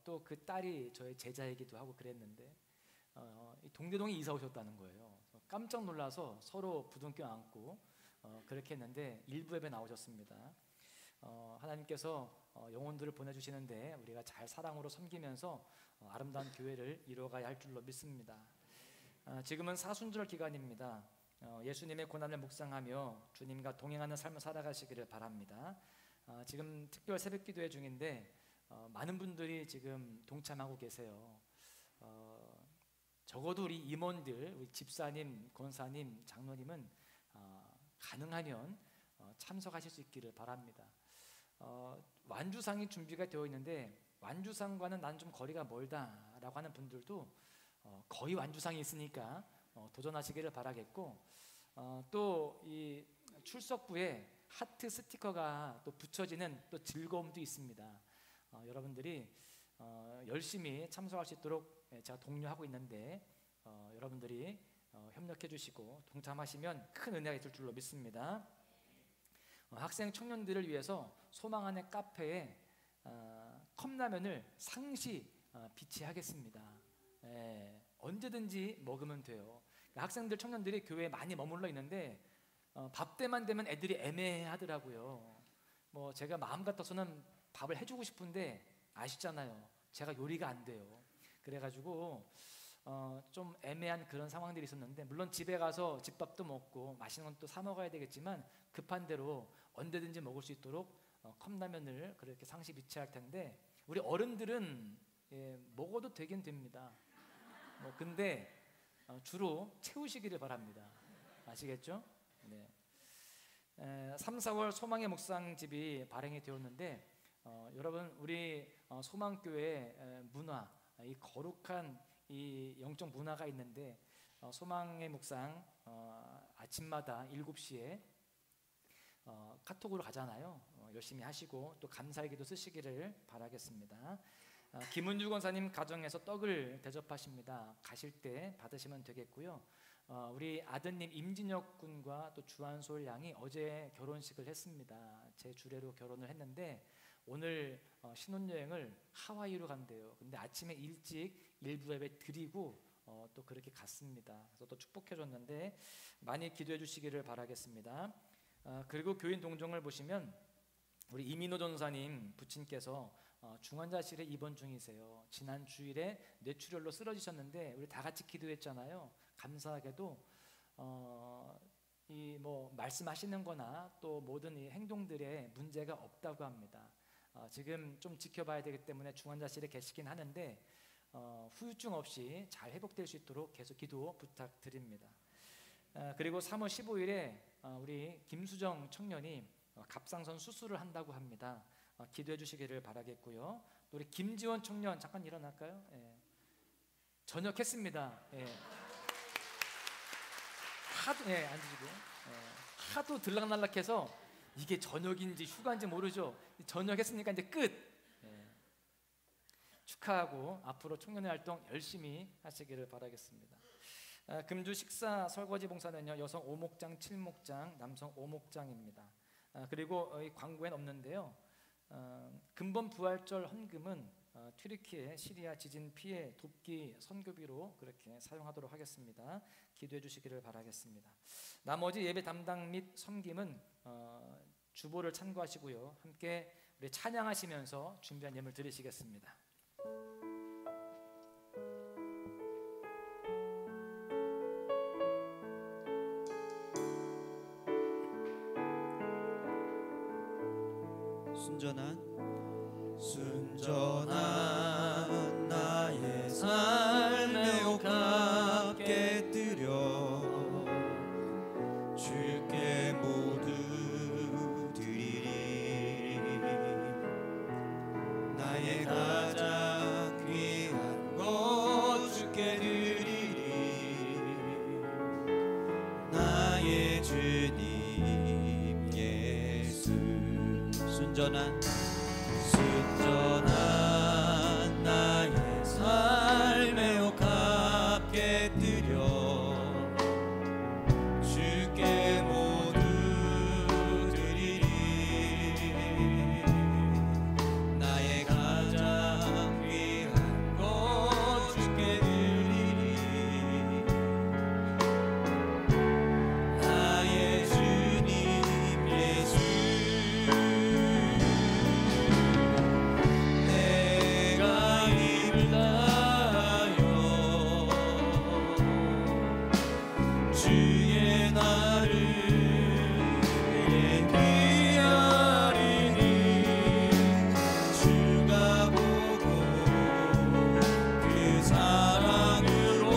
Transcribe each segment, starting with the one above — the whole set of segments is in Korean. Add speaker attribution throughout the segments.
Speaker 1: 또 그 딸이 저의 제자이기도 하고 그랬는데 이 동대동에 이사 오셨다는 거예요. 깜짝 놀라서 서로 부둥켜 안고 그렇게 했는데 일부예배 나오셨습니다. 하나님께서 영혼들을 보내주시는데 우리가 잘 사랑으로 섬기면서 아름다운 교회를 이루어가야 할 줄로 믿습니다. 지금은 사순절 기간입니다. 예수님의 고난을 묵상하며 주님과 동행하는 삶을 살아가시기를 바랍니다. 지금 특별 새벽 기도회 중인데 많은 분들이 지금 동참하고 계세요. 적어도 우리 임원들, 우리 집사님, 권사님, 장로님은 가능하면 참석하실 수 있기를 바랍니다. 완주상이 준비가 되어 있는데 완주상과는 난 좀 거리가 멀다라고 하는 분들도 거의 완주상이 있으니까 도전하시기를 바라겠고, 또 이 출석부에 하트 스티커가 또 붙여지는 또 즐거움도 있습니다. 여러분들이 열심히 참석할 수 있도록 제가 독려하고 있는데 여러분들이 협력해 주시고 동참하시면 큰 은혜가 있을 줄로 믿습니다. 학생 청년들을 위해서 소망 안의 카페에 컵라면을 상시 비치하겠습니다. 언제든지 먹으면 돼요. 학생들 청년들이 교회에 많이 머물러 있는데 밥 때만 되면 애들이 애매하더라고요. 뭐 제가 마음 같아서는 밥을 해주고 싶은데 아시잖아요, 제가 요리가 안 돼요. 그래가지고 좀 애매한 그런 상황들이 있었는데, 물론 집에 가서 집밥도 먹고 맛있는 건 또 사 먹어야 되겠지만 급한 대로 언제든지 먹을 수 있도록 컵라면을 그렇게 상시 비치할 텐데, 우리 어른들은 먹어도 되긴 됩니다. 근데 주로 채우시기를 바랍니다. 아시겠죠? 네. 3, 4월 소망의 묵상집이 발행이 되었는데 여러분, 우리 소망교회 문화, 이 거룩한 이 영적 문화가 있는데 소망의 묵상 아침마다 7시에 카톡으로 가잖아요. 열심히 하시고 또 감사의 기도 쓰시기를 바라겠습니다. 김은주 권사님 가정에서 떡을 대접하십니다. 가실 때 받으시면 되겠고요. 우리 아드님 임진혁 군과 또 주한솔 양이 어제 결혼식을 했습니다. 제 주례로 결혼을 했는데 오늘 신혼여행을 하와이로 간대요. 근데 아침에 일찍 일부 예배 드리고 또 그렇게 갔습니다. 그래서 또 축복해 줬는데 많이 기도해 주시기를 바라겠습니다. 그리고 교인 동정을 보시면 우리 이민호 전사님 부친께서 중환자실에 입원 중이세요. 지난 주일에 뇌출혈로 쓰러지셨는데 우리 다 같이 기도했잖아요. 감사하게도 이 뭐 말씀하시는 거나 또 모든 이 행동들에 문제가 없다고 합니다. 지금 좀 지켜봐야 되기 때문에 중환자실에 계시긴 하는데 후유증 없이 잘 회복될 수 있도록 계속 기도 부탁드립니다. 그리고 3월 15일에 우리 김수정 청년이 갑상선 수술을 한다고 합니다. 기도해 주시기를 바라겠고요. 또 우리 김지원 청년 잠깐 일어날까요? 전역했습니다. 하도 앉으시고 하도 들락날락해서 이게 전역인지 휴가인지 모르죠. 전역했으니까 이제 끝. 축하하고 앞으로 청년의 활동 열심히 하시기를 바라겠습니다. 금주 식사 설거지 봉사는요, 여성 5목장, 7목장, 남성 5목장입니다. 그리고 이 광고엔 없는데요, 근본 부활절 헌금은 튀르키예 시리아 지진 피해 돕기 선교비로 그렇게 사용하도록 하겠습니다. 기도해 주시기를 바라겠습니다. 나머지 예배 담당 및 섬김은 주보를 참고하시고요, 함께 우리 찬양하시면서 준비한 예물 드리시겠습니다.
Speaker 2: 순전한 나의 삶에 옥합게 드려 주께 모두 드리리. 나의 가장 귀한 것 주께 드리리. 나의 주님 예수. 순전한 나의 삶에 옥합게 드려 주께 모두 드리리. 나의 가장 귀한 주의 나를 예비하리니 주가 보고 그 사랑으로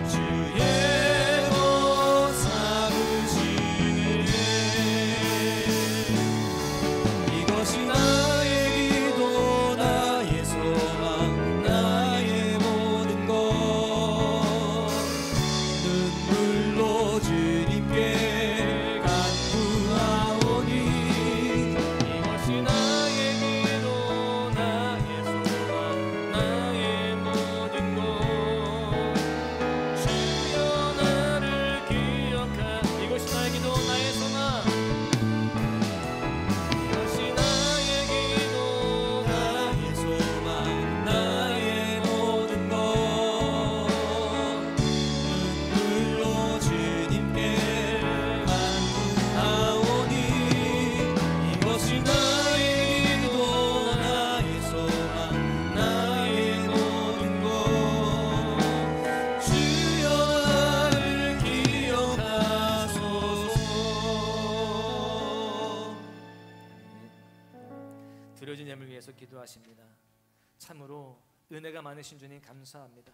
Speaker 2: 주의 것 삼으시네. 이것이 나의 기도 나의 소망 나의 모든 것 눈물로 주님께 간구하오니 이것이 나의 기도 나의 소망 나의 모든 것 주여 나를 기억하 이것이 나의 기도 나의 소망 이것이 나의 기도 나의 소망 나의 모든 것 눈물로 주님께 간구하오니 이것이 나의 기도 나의 소망 나의 모든 것 주여 나를 기억하소서.
Speaker 1: 드려진 예물 위해서 기도하십니다. 참으로 은혜가 많으신 주님 감사합니다.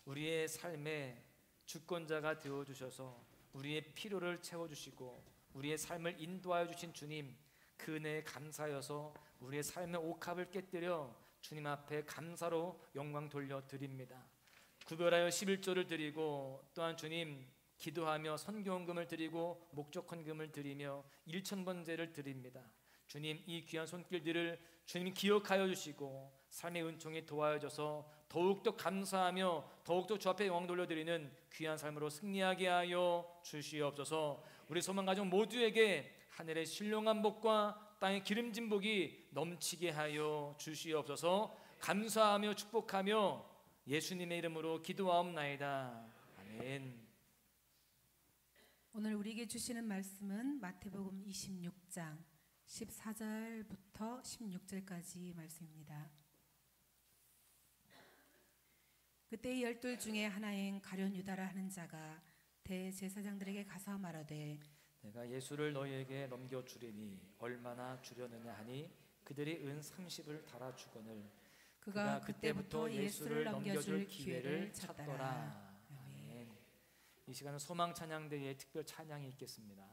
Speaker 1: 우리의 삶의 주권자가 되어주셔서 우리의 필요를 채워주시고 우리의 삶을 인도하여 주신 주님 그 은혜에 감사하여서 우리의 삶의 옥합을 깨뜨려 주님 앞에 감사로 영광 돌려드립니다. 구별하여 11조를 드리고 또한 주님 기도하며 선교헌금을 드리고 목적헌금을 드리며 1,000번제를 드립니다. 주님 이 귀한 손길들을 주님 기억하여 주시고 삶의 은총이 도와줘서 더욱더 감사하며 더욱더 주 앞에 영광 돌려드리는 귀한 삶으로 승리하게 하여 주시옵소서. 우리 소망가족 모두에게 하늘의 신령한 복과 땅의 기름진 복이 넘치게 하여 주시옵소서. 감사하며 축복하며 예수님의 이름으로 기도하옵나이다. 아멘.
Speaker 3: 오늘 우리에게 주시는 말씀은 마태복음 26장 14절부터 16절까지 말씀입니다. 그때 12 중에 하나인 가룟 유다라 하는 자가 대제사장들에게 가서 말하되
Speaker 1: 내가 예수를 너희에게 넘겨주리니 얼마나 주려느냐 하니 그들이 은 30을 달아주거늘 그가 그때부터 예수를 넘겨줄 기회를 찾더라. 아멘. 이 시간은 소망 찬양대회의 특별 찬양이 있겠습니다.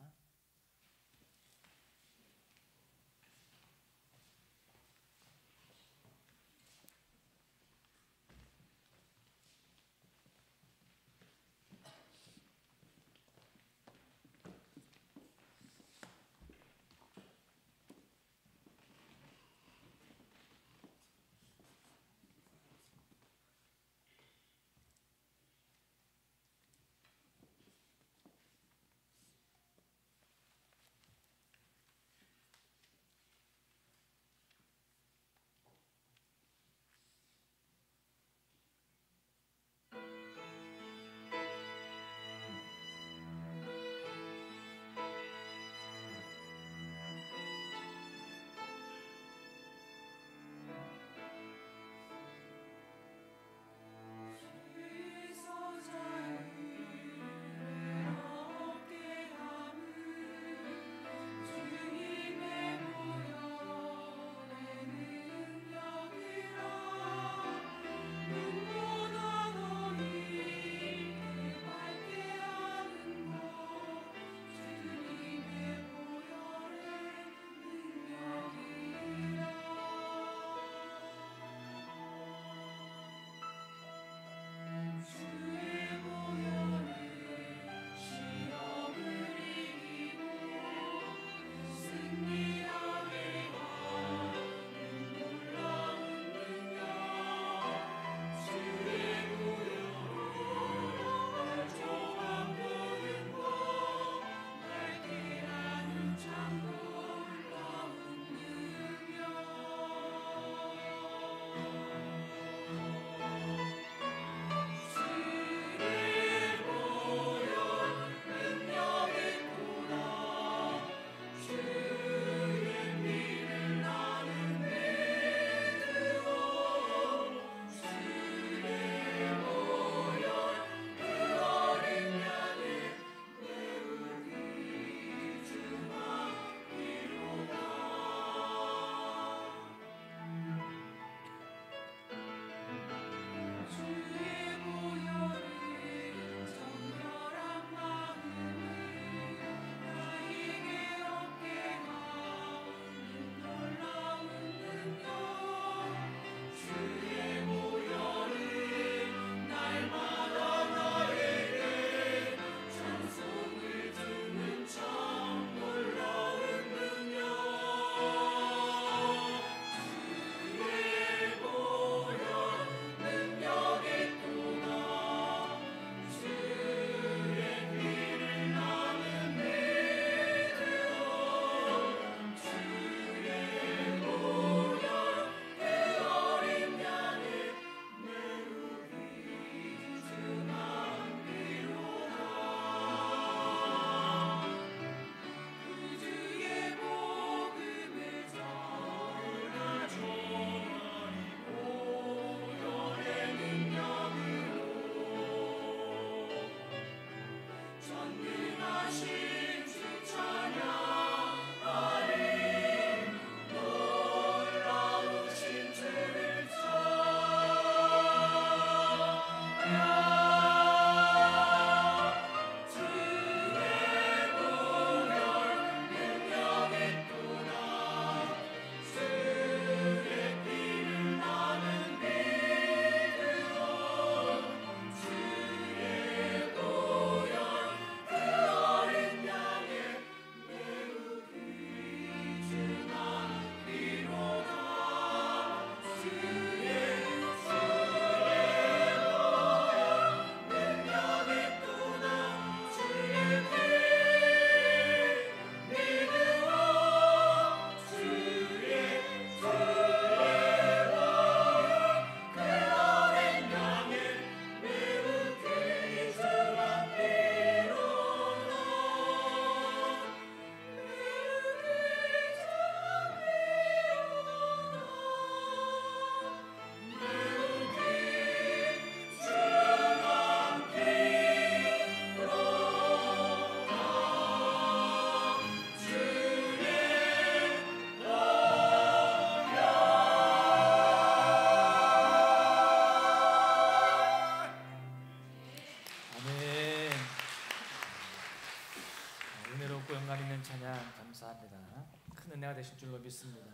Speaker 1: 평안 있는 찬양 감사합니다. 큰 은혜가 되실 줄로 믿습니다.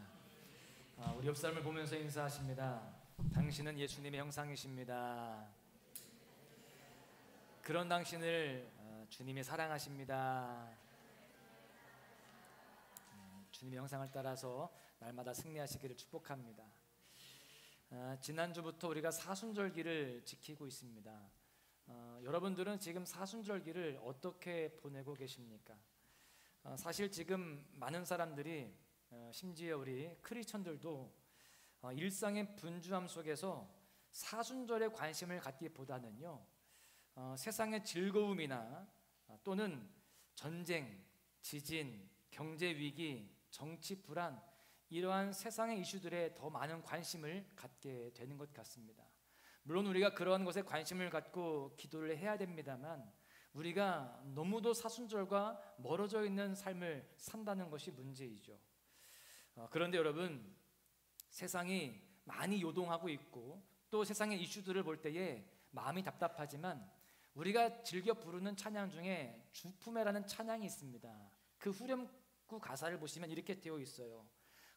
Speaker 1: 우리 옆 사람을 보면서 인사하십니다. 당신은 예수님의 형상이십니다. 그런 당신을 주님이 사랑하십니다. 주님의 형상을 따라서 날마다 승리하시기를 축복합니다. 지난주부터 우리가 사순절기를 지키고 있습니다. 여러분들은 지금 사순절기를 어떻게 보내고 계십니까? 사실 지금 많은 사람들이 심지어 우리 크리스천들도 일상의 분주함 속에서 사순절에 관심을 갖기보다는요, 세상의 즐거움이나 또는 전쟁, 지진, 경제 위기, 정치 불안, 이러한 세상의 이슈들에 더 많은 관심을 갖게 되는 것 같습니다. 물론 우리가 그러한 것에 관심을 갖고 기도를 해야 됩니다만, 우리가 너무도 사순절과 멀어져 있는 삶을 산다는 것이 문제이죠. 그런데 여러분, 세상이 많이 요동하고 있고 또 세상의 이슈들을 볼 때에 마음이 답답하지만 우리가 즐겨 부르는 찬양 중에 주품에라는 찬양이 있습니다. 그 후렴구 가사를 보시면 이렇게 되어 있어요.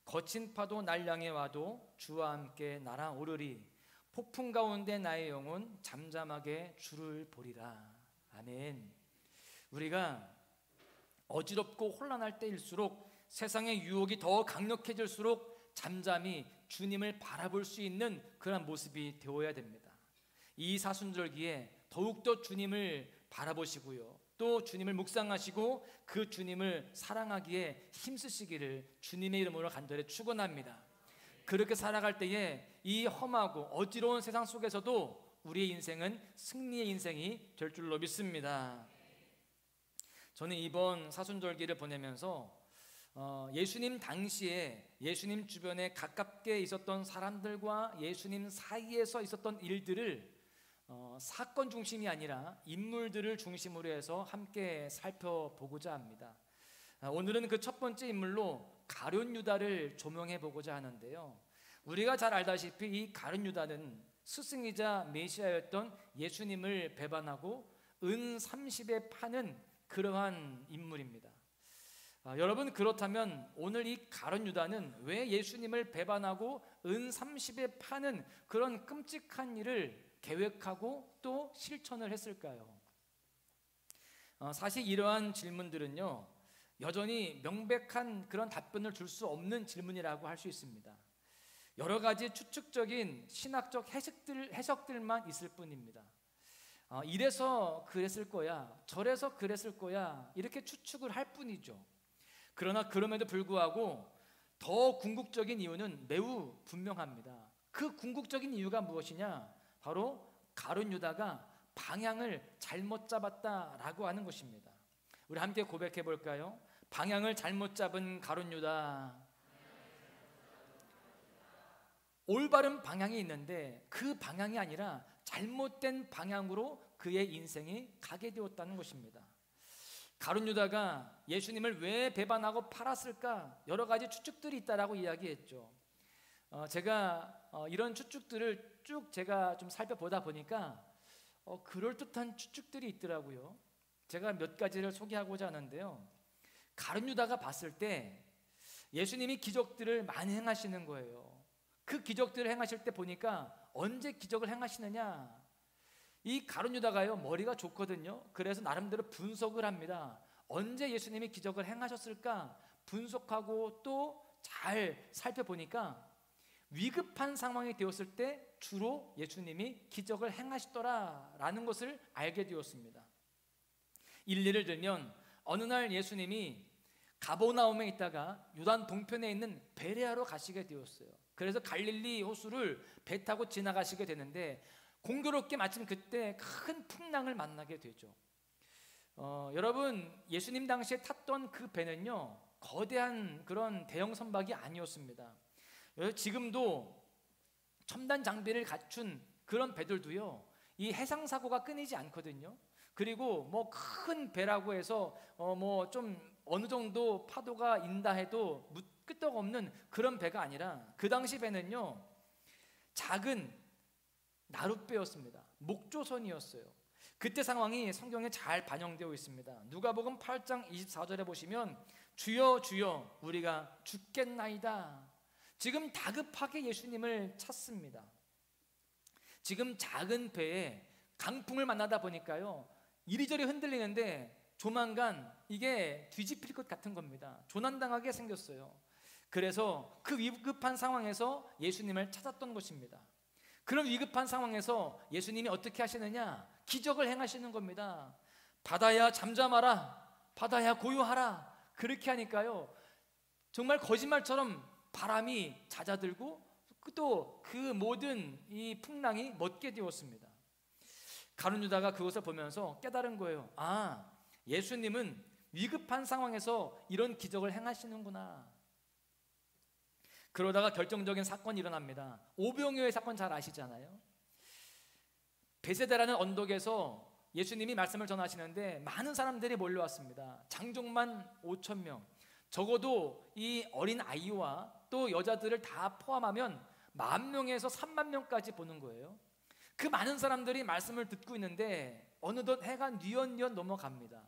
Speaker 1: 거친 파도 날 향해 와도 주와 함께 날아오르리, 폭풍 가운데 나의 영혼 잠잠하게 주를 보리라. 아멘. 우리가 어지럽고 혼란할 때일수록, 세상의 유혹이 더 강력해질수록 잠잠히 주님을 바라볼 수 있는 그런 모습이 되어야 됩니다. 이 사순절기에 더욱더 주님을 바라보시고요, 또 주님을 묵상하시고 그 주님을 사랑하기에 힘쓰시기를 주님의 이름으로 간절히 축원합니다. 그렇게 살아갈 때에 이 험하고 어지러운 세상 속에서도 우리의 인생은 승리의 인생이 될 줄로 믿습니다. 저는 이번 사순절기를 보내면서 예수님 당시에 예수님 주변에 가깝게 있었던 사람들과 예수님 사이에서 있었던 일들을 사건 중심이 아니라 인물들을 중심으로 해서 함께 살펴보고자 합니다. 오늘은 그 첫 번째 인물로 가룟 유다를 조명해 보고자 하는데요, 우리가 잘 알다시피 이 가룟 유다는 스승이자 메시아였던 예수님을 배반하고 은 30에 파는 그러한 인물입니다. 여러분, 그렇다면 오늘 이 가룟 유다는 왜 예수님을 배반하고 은 30에 파는 그런 끔찍한 일을 계획하고 또 실천을 했을까요? 사실 이러한 질문들은요, 여전히 명백한 그런 답변을 줄 수 없는 질문이라고 할 수 있습니다. 여러 가지 추측적인 신학적 해석들만 있을 뿐입니다. 이래서 그랬을 거야, 저래서 그랬을 거야, 이렇게 추측을 할 뿐이죠. 그러나 그럼에도 불구하고 더 궁극적인 이유는 매우 분명합니다. 그 궁극적인 이유가 무엇이냐? 바로 가룟 유다가 방향을 잘못 잡았다라고 하는 것입니다. 우리 함께 고백해 볼까요? 방향을 잘못 잡은 가룟 유다. 올바른 방향이 있는데 그 방향이 아니라 잘못된 방향으로 그의 인생이 가게 되었다는 것입니다. 가룟 유다가 예수님을 왜 배반하고 팔았을까? 여러 가지 추측들이 있다라고 이야기했죠. 제가 이런 추측들을 쭉 제가 좀 살펴보다 보니까 그럴듯한 추측들이 있더라고요. 제가 몇 가지를 소개하고자 하는데요, 가룟 유다가 봤을 때 예수님이 기적들을 많이 행하시는 거예요. 그 기적들을 행하실 때 보니까 언제 기적을 행하시느냐, 이 가룟 유다가요 머리가 좋거든요. 그래서 나름대로 분석을 합니다. 언제 예수님이 기적을 행하셨을까 분석하고 또 잘 살펴보니까 위급한 상황이 되었을 때 주로 예수님이 기적을 행하시더라라는 것을 알게 되었습니다. 일례를 들면 어느 날 예수님이 가버나움에 있다가 요단 동편에 있는 베레아로 가시게 되었어요. 그래서 갈릴리 호수를 배 타고 지나가시게 되는데 공교롭게 마침 그때 큰 풍랑을 만나게 되죠. 여러분, 예수님 당시에 탔던 그 배는요 거대한 그런 대형 선박이 아니었습니다. 지금도 첨단 장비를 갖춘 그런 배들도요 이 해상 사고가 끊이지 않거든요. 그리고 뭐 큰 배라고 해서 뭐 좀 어느 정도 파도가 인다 해도 끄떡없는 그런 배가 아니라 그 당시 배는요 작은 나룻배였습니다. 목조선이었어요. 그때 상황이 성경에 잘 반영되어 있습니다. 누가복음 8장 24절에 보시면 주여 주여 우리가 죽겠나이다. 지금 다급하게 예수님을 찾습니다. 지금 작은 배에 강풍을 만나다 보니까요, 이리저리 흔들리는데 조만간 이게 뒤집힐 것 같은 겁니다. 조난당하게 생겼어요. 그래서 그 위급한 상황에서 예수님을 찾았던 것입니다. 그런 위급한 상황에서 예수님이 어떻게 하시느냐? 기적을 행하시는 겁니다. 바다야 잠잠하라, 바다야 고요하라. 그렇게 하니까요, 정말 거짓말처럼 바람이 잦아들고 또 그 모든 이 풍랑이 멎게 되었습니다. 가룟 유다가 그것을 보면서 깨달은 거예요. 아, 예수님은 위급한 상황에서 이런 기적을 행하시는구나. 그러다가 결정적인 사건이 일어납니다. 오병이어의 사건 잘 아시잖아요. 베세다라는 언덕에서 예수님이 말씀을 전하시는데 많은 사람들이 몰려왔습니다. 장족만 5,000명, 적어도 이 어린 아이와 또 여자들을 다 포함하면 10,000명에서 30,000명까지 보는 거예요. 그 많은 사람들이 말씀을 듣고 있는데 어느덧 해가 뉘엿뉘엿 넘어갑니다.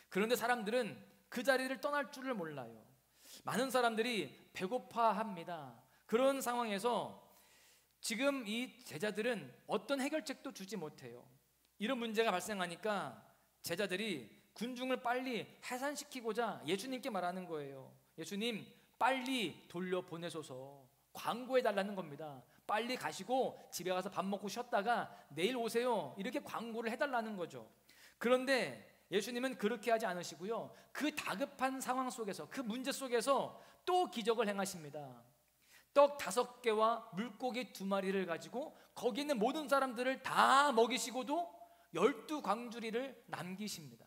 Speaker 1: 그런데 사람들은 그 자리를 떠날 줄을 몰라요. 많은 사람들이 배고파합니다. 그런 상황에서 지금 이 제자들은 어떤 해결책도 주지 못해요. 이런 문제가 발생하니까 제자들이 군중을 빨리 해산시키고자 예수님께 말하는 거예요. 예수님, 빨리 돌려보내소서. 광고해달라는 겁니다. 빨리 가시고 집에 가서 밥 먹고 쉬었다가 내일 오세요. 이렇게 광고를 해달라는 거죠. 그런데 예수님은 그렇게 하지 않으시고요, 그 다급한 상황 속에서, 그 문제 속에서 또 기적을 행하십니다. 떡 5개와 물고기 2마리를 가지고 거기 있는 모든 사람들을 다 먹이시고도 12광주리를 남기십니다.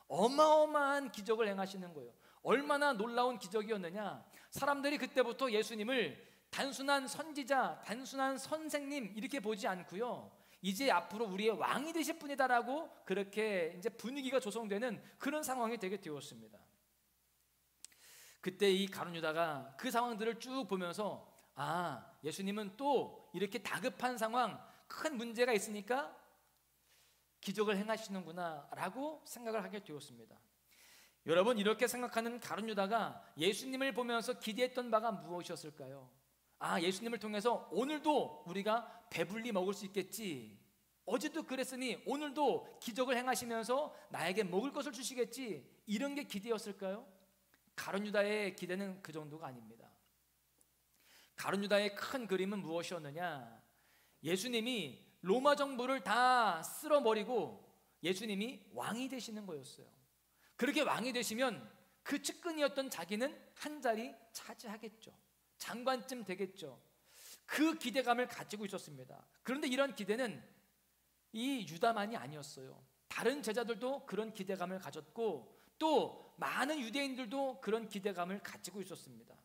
Speaker 1: 어마어마한 기적을 행하시는 거예요. 얼마나 놀라운 기적이었느냐. 사람들이 그때부터 예수님을 단순한 선지자, 단순한 선생님 이렇게 보지 않고요, 이제 앞으로 우리의 왕이 되실 분이다라고 그렇게 이제 분위기가 조성되는 그런 상황이 되게 되었습니다. 그때 이 가룟 유다가 그 상황들을 쭉 보면서, 아, 예수님은 또 이렇게 다급한 상황, 큰 문제가 있으니까 기적을 행하시는구나 라고 생각을 하게 되었습니다. 여러분, 이렇게 생각하는 가룟 유다가 예수님을 보면서 기대했던 바가 무엇이었을까요? 아, 예수님을 통해서 오늘도 우리가 배불리 먹을 수 있겠지, 어제도 그랬으니 오늘도 기적을 행하시면서 나에게 먹을 것을 주시겠지, 이런 게 기대였을까요? 가룟 유다의 기대는 그 정도가 아닙니다. 가룟 유다의 큰 그림은 무엇이었느냐? 예수님이 로마 정부를 다 쓸어버리고 예수님이 왕이 되시는 거였어요. 그렇게 왕이 되시면 그 측근이었던 자기는 한 자리 차지하겠죠. 장관쯤 되겠죠. 그 기대감을 가지고 있었습니다. 그런데 이런 기대는 이 유다만이 아니었어요. 다른 제자들도 그런 기대감을 가졌고 또 많은 유대인들도 그런 기대감을 가지고 있었습니다.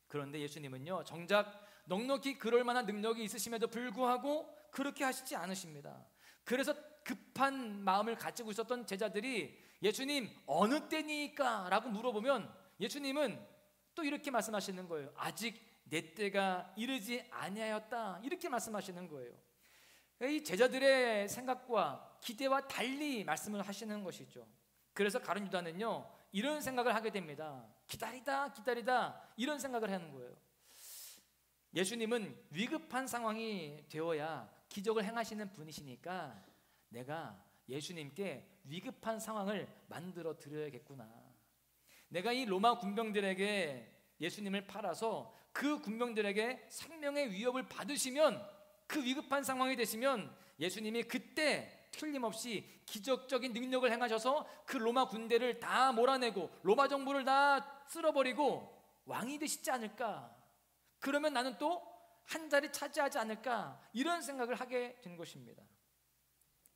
Speaker 1: 그런데 예수님은요, 정작 넉넉히 그럴 만한 능력이 있으심에도 불구하고 그렇게 하시지 않으십니다. 그래서 급한 마음을 가지고 있었던 제자들이 예수님, 어느 때니까? 라고 물어보면 예수님은 또 이렇게 말씀하시는 거예요. 아직 내 때가 이르지 아니하였다. 이렇게 말씀하시는 거예요. 이 제자들의 생각과 기대와 달리 말씀을 하시는 것이죠. 그래서 가룟 유다는요, 이런 생각을 하게 됩니다. 기다리다 이런 생각을 하는 거예요. 예수님은 위급한 상황이 되어야 기적을 행하시는 분이시니까 내가 예수님께 위급한 상황을 만들어 드려야겠구나. 내가 이 로마 군병들에게 예수님을 팔아서 그 군병들에게 생명의 위협을 받으시면, 그 위급한 상황이 되시면 예수님이 그때 틀림없이 기적적인 능력을 행하셔서 그 로마 군대를 다 몰아내고 로마 정부를 다 쓸어버리고 왕이 되시지 않을까. 그러면 나는 또 한 자리 차지하지 않을까, 이런 생각을 하게 된 것입니다.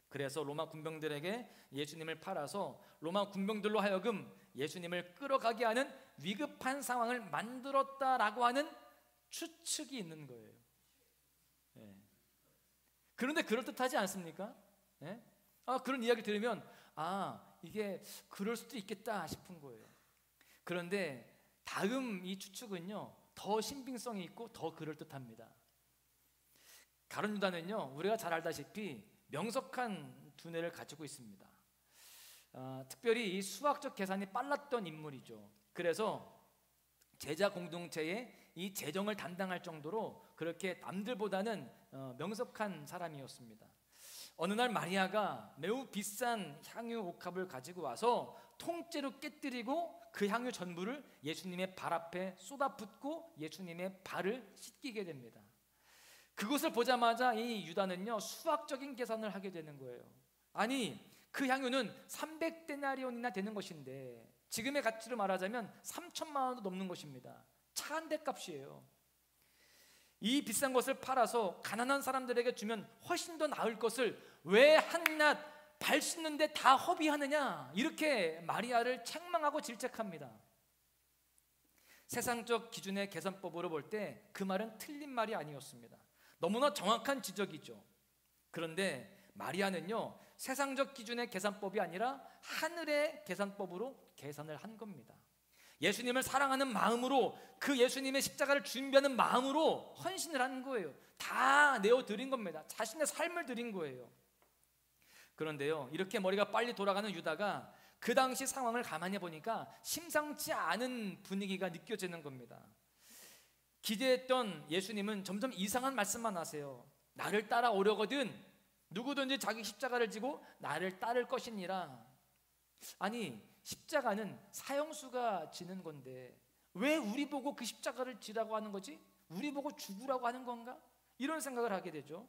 Speaker 1: 그래서 로마 군병들에게 예수님을 팔아서 로마 군병들로 하여금 예수님을 끌어가게 하는 위급한 상황을 만들었다라고 하는 추측이 있는 거예요. 예. 그런데 그럴듯하지 않습니까? 예? 그런 이야기 들으면 이게 그럴 수도 있겠다 싶은 거예요. 그런데 다음 이 추측은요, 더 신빙성이 있고 더 그럴듯합니다. 가룟 유다는요, 우리가 잘 알다시피 명석한 두뇌를 가지고 있습니다. 특별히 이 수학적 계산이 빨랐던 인물이죠. 그래서 제자 공동체에 이 재정을 담당할 정도로 그렇게 남들보다는 명석한 사람이었습니다. 어느 날 마리아가 매우 비싼 향유 옥합을 가지고 와서 통째로 깨뜨리고 그 향유 전부를 예수님의 발 앞에 쏟아붓고 예수님의 발을 씻기게 됩니다. 그것을 보자마자 이 유다는요, 수학적인 계산을 하게 되는 거예요. 아니, 그 향유는 300데나리온이나 되는 것인데 지금의 가치로 말하자면 3천만 원도 넘는 것입니다. 차 한 대 값이에요. 이 비싼 것을 팔아서 가난한 사람들에게 주면 훨씬 더 나을 것을 왜 한낱 발 씻는데 다 허비하느냐, 이렇게 마리아를 책망하고 질책합니다. 세상적 기준의 계산법으로 볼 때 그 말은 틀린 말이 아니었습니다. 너무나 정확한 지적이죠. 그런데 마리아는요, 세상적 기준의 계산법이 아니라 하늘의 계산법으로 계산을 한 겁니다. 예수님을 사랑하는 마음으로, 그 예수님의 십자가를 준비하는 마음으로 헌신을 한 거예요. 다 내어드린 겁니다. 자신의 삶을 드린 거예요. 그런데요, 이렇게 머리가 빨리 돌아가는 유다가 그 당시 상황을 가만히 보니까 심상치 않은 분위기가 느껴지는 겁니다. 기대했던 예수님은 점점 이상한 말씀만 하세요. 나를 따라오려거든 누구든지 자기 십자가를 지고 나를 따를 것이니라. 아니, 십자가는 사형수가 지는 건데 왜 우리 보고 그 십자가를 지라고 하는 거지? 우리 보고 죽으라고 하는 건가? 이런 생각을 하게 되죠.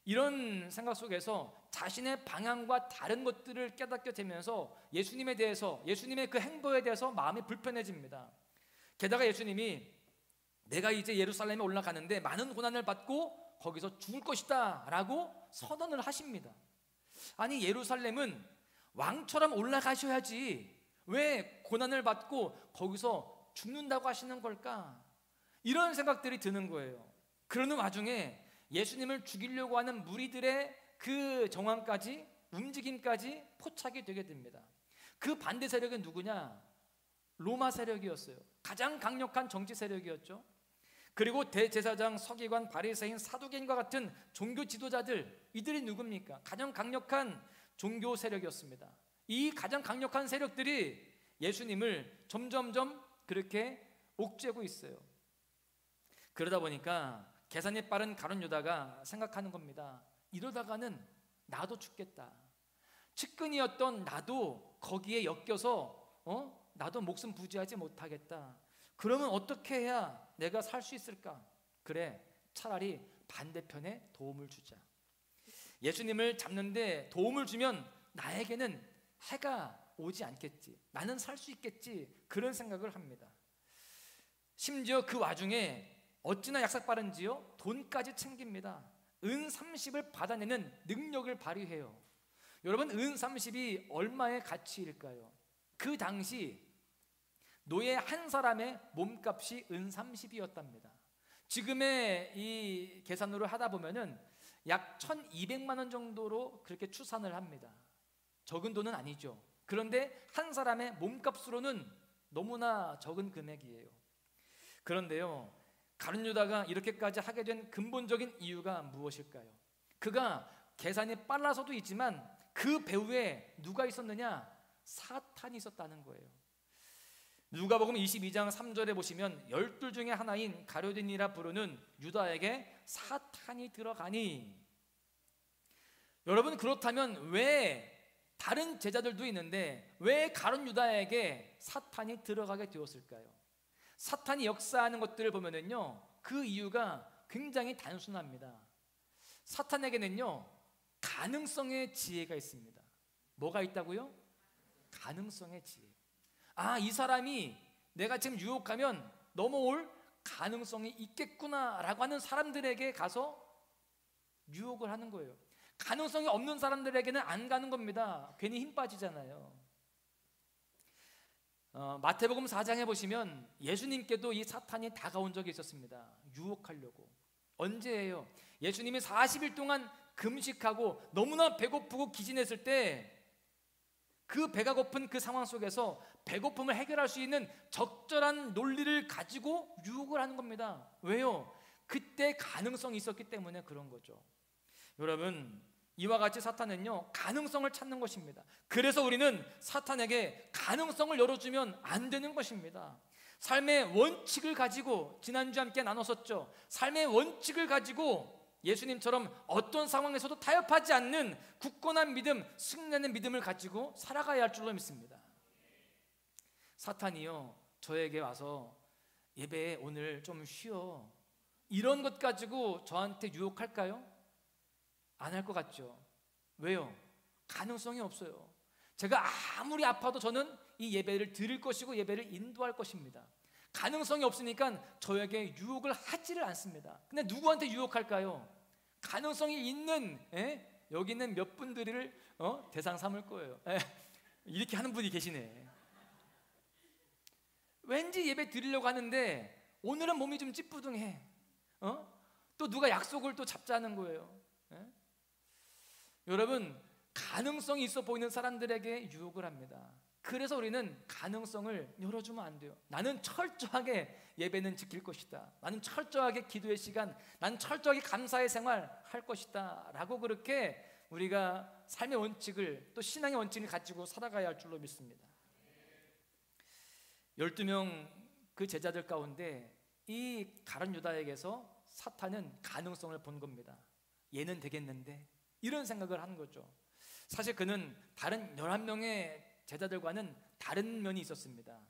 Speaker 1: 이런 생각 속에서 자신의 방향과 다른 것들을 깨닫게 되면서 예수님에 대해서, 예수님의 그 행보에 대해서 마음이 불편해집니다. 게다가 예수님이 내가 이제 예루살렘에 올라가는데 많은 고난을 받고 거기서 죽을 것이다 라고 선언을 하십니다. 아니, 예루살렘은 왕처럼 올라가셔야지 왜 고난을 받고 거기서 죽는다고 하시는 걸까? 이런 생각들이 드는 거예요. 그러는 와중에 예수님을 죽이려고 하는 무리들의 그 정황까지, 움직임까지 포착이 되게 됩니다. 그 반대 세력은 누구냐? 로마 세력이었어요. 가장 강력한 정치 세력이었죠. 그리고 대제사장, 서기관, 바리새인, 사두개인과 같은 종교 지도자들, 이들이 누굽니까? 가장 강력한 종교 세력이었습니다. 이 가장 강력한 세력들이 예수님을 점점점 그렇게 옥죄고 있어요. 그러다 보니까 계산이 빠른 가룟 유다가 생각하는 겁니다. 이러다가는 나도 죽겠다. 측근이었던 나도 거기에 엮여서 나도 목숨 부지하지 못하겠다. 그러면 어떻게 해야 내가 살 수 있을까? 그래, 차라리 반대편에 도움을 주자. 예수님을 잡는데 도움을 주면 나에게는 해가 오지 않겠지, 나는 살 수 있겠지, 그런 생각을 합니다. 심지어 그 와중에 어찌나 약삭 빠른지요, 돈까지 챙깁니다. 은 30을 받아내는 능력을 발휘해요. 여러분, 은 30이 얼마의 가치일까요? 그 당시 노예 한 사람의 몸값이 은 30이었답니다. 지금의 이 계산으로 하다 보면은 약 1200만 원 정도로 그렇게 추산을 합니다. 적은 돈은 아니죠. 그런데 한 사람의 몸값으로는 너무나 적은 금액이에요. 그런데요, 가룟 유다가 이렇게까지 하게 된 근본적인 이유가 무엇일까요? 그가 계산이 빨라서도 있지만 그 배후에 누가 있었느냐? 사탄이 있었다는 거예요. 누가복음 22장 3절에 보시면 12 중에 하나인 가룟이라 부르는 유다에게 사탄이 들어가니. 여러분, 그렇다면 왜 다른 제자들도 있는데 왜 가룟 유다에게 사탄이 들어가게 되었을까요? 사탄이 역사하는 것들을 보면은요, 그 이유가 굉장히 단순합니다. 사탄에게는요, 가능성의 지혜가 있습니다. 뭐가 있다고요? 가능성의 지혜. 아, 이 사람이 내가 지금 유혹하면 넘어올 가능성이 있겠구나라고 하는 사람들에게 가서 유혹을 하는 거예요. 가능성이 없는 사람들에게는 안 가는 겁니다. 괜히 힘 빠지잖아요. 마태복음 4장에 보시면 예수님께도 이 사탄이 다가온 적이 있었습니다. 유혹하려고. 언제예요? 예수님이 40일 동안 금식하고 너무나 배고프고 기진했을 때 그 배가 고픈 그 상황 속에서 배고픔을 해결할 수 있는 적절한 논리를 가지고 유혹을 하는 겁니다. 왜요? 그때 가능성이 있었기 때문에 그런 거죠. 여러분, 이와 같이 사탄은요, 가능성을 찾는 것입니다. 그래서 우리는 사탄에게 가능성을 열어주면 안 되는 것입니다. 삶의 원칙을 가지고, 지난주에 함께 나눴었죠. 삶의 원칙을 가지고 예수님처럼 어떤 상황에서도 타협하지 않는 굳건한 믿음, 승리하는 믿음을 가지고 살아가야 할 줄로 믿습니다. 사탄이요, 저에게 와서 예배에 오늘 좀 쉬어, 이런 것 가지고 저한테 유혹할까요? 안 할 것 같죠? 왜요? 가능성이 없어요. 제가 아무리 아파도 저는 이 예배를 드릴 것이고 예배를 인도할 것입니다. 가능성이 없으니까 저에게 유혹을 하지를 않습니다. 근데 누구한테 유혹할까요? 가능성이 있는, 여기 있는 몇 분들을 대상 삼을 거예요. 이렇게 하는 분이 계시네. 왠지 예배 드리려고 하는데 오늘은 몸이 좀 찌뿌둥해. 또 누가 약속을 또 잡자는 거예요. 여러분, 가능성이 있어 보이는 사람들에게 유혹을 합니다. 그래서 우리는 가능성을 열어주면 안 돼요. 나는 철저하게 예배는 지킬 것이다, 나는 철저하게 기도의 시간, 나는 철저하게 감사의 생활 할 것이다 라고, 그렇게 우리가 삶의 원칙을, 또 신앙의 원칙을 가지고 살아가야 할 줄로 믿습니다. 12명 그 제자들 가운데 이 가룟 유다에게서 사탄은 가능성을 본 겁니다. 얘는 되겠는데, 이런 생각을 하는 거죠. 사실 그는 다른 11명의 제자들과는 다른 면이 있었습니다.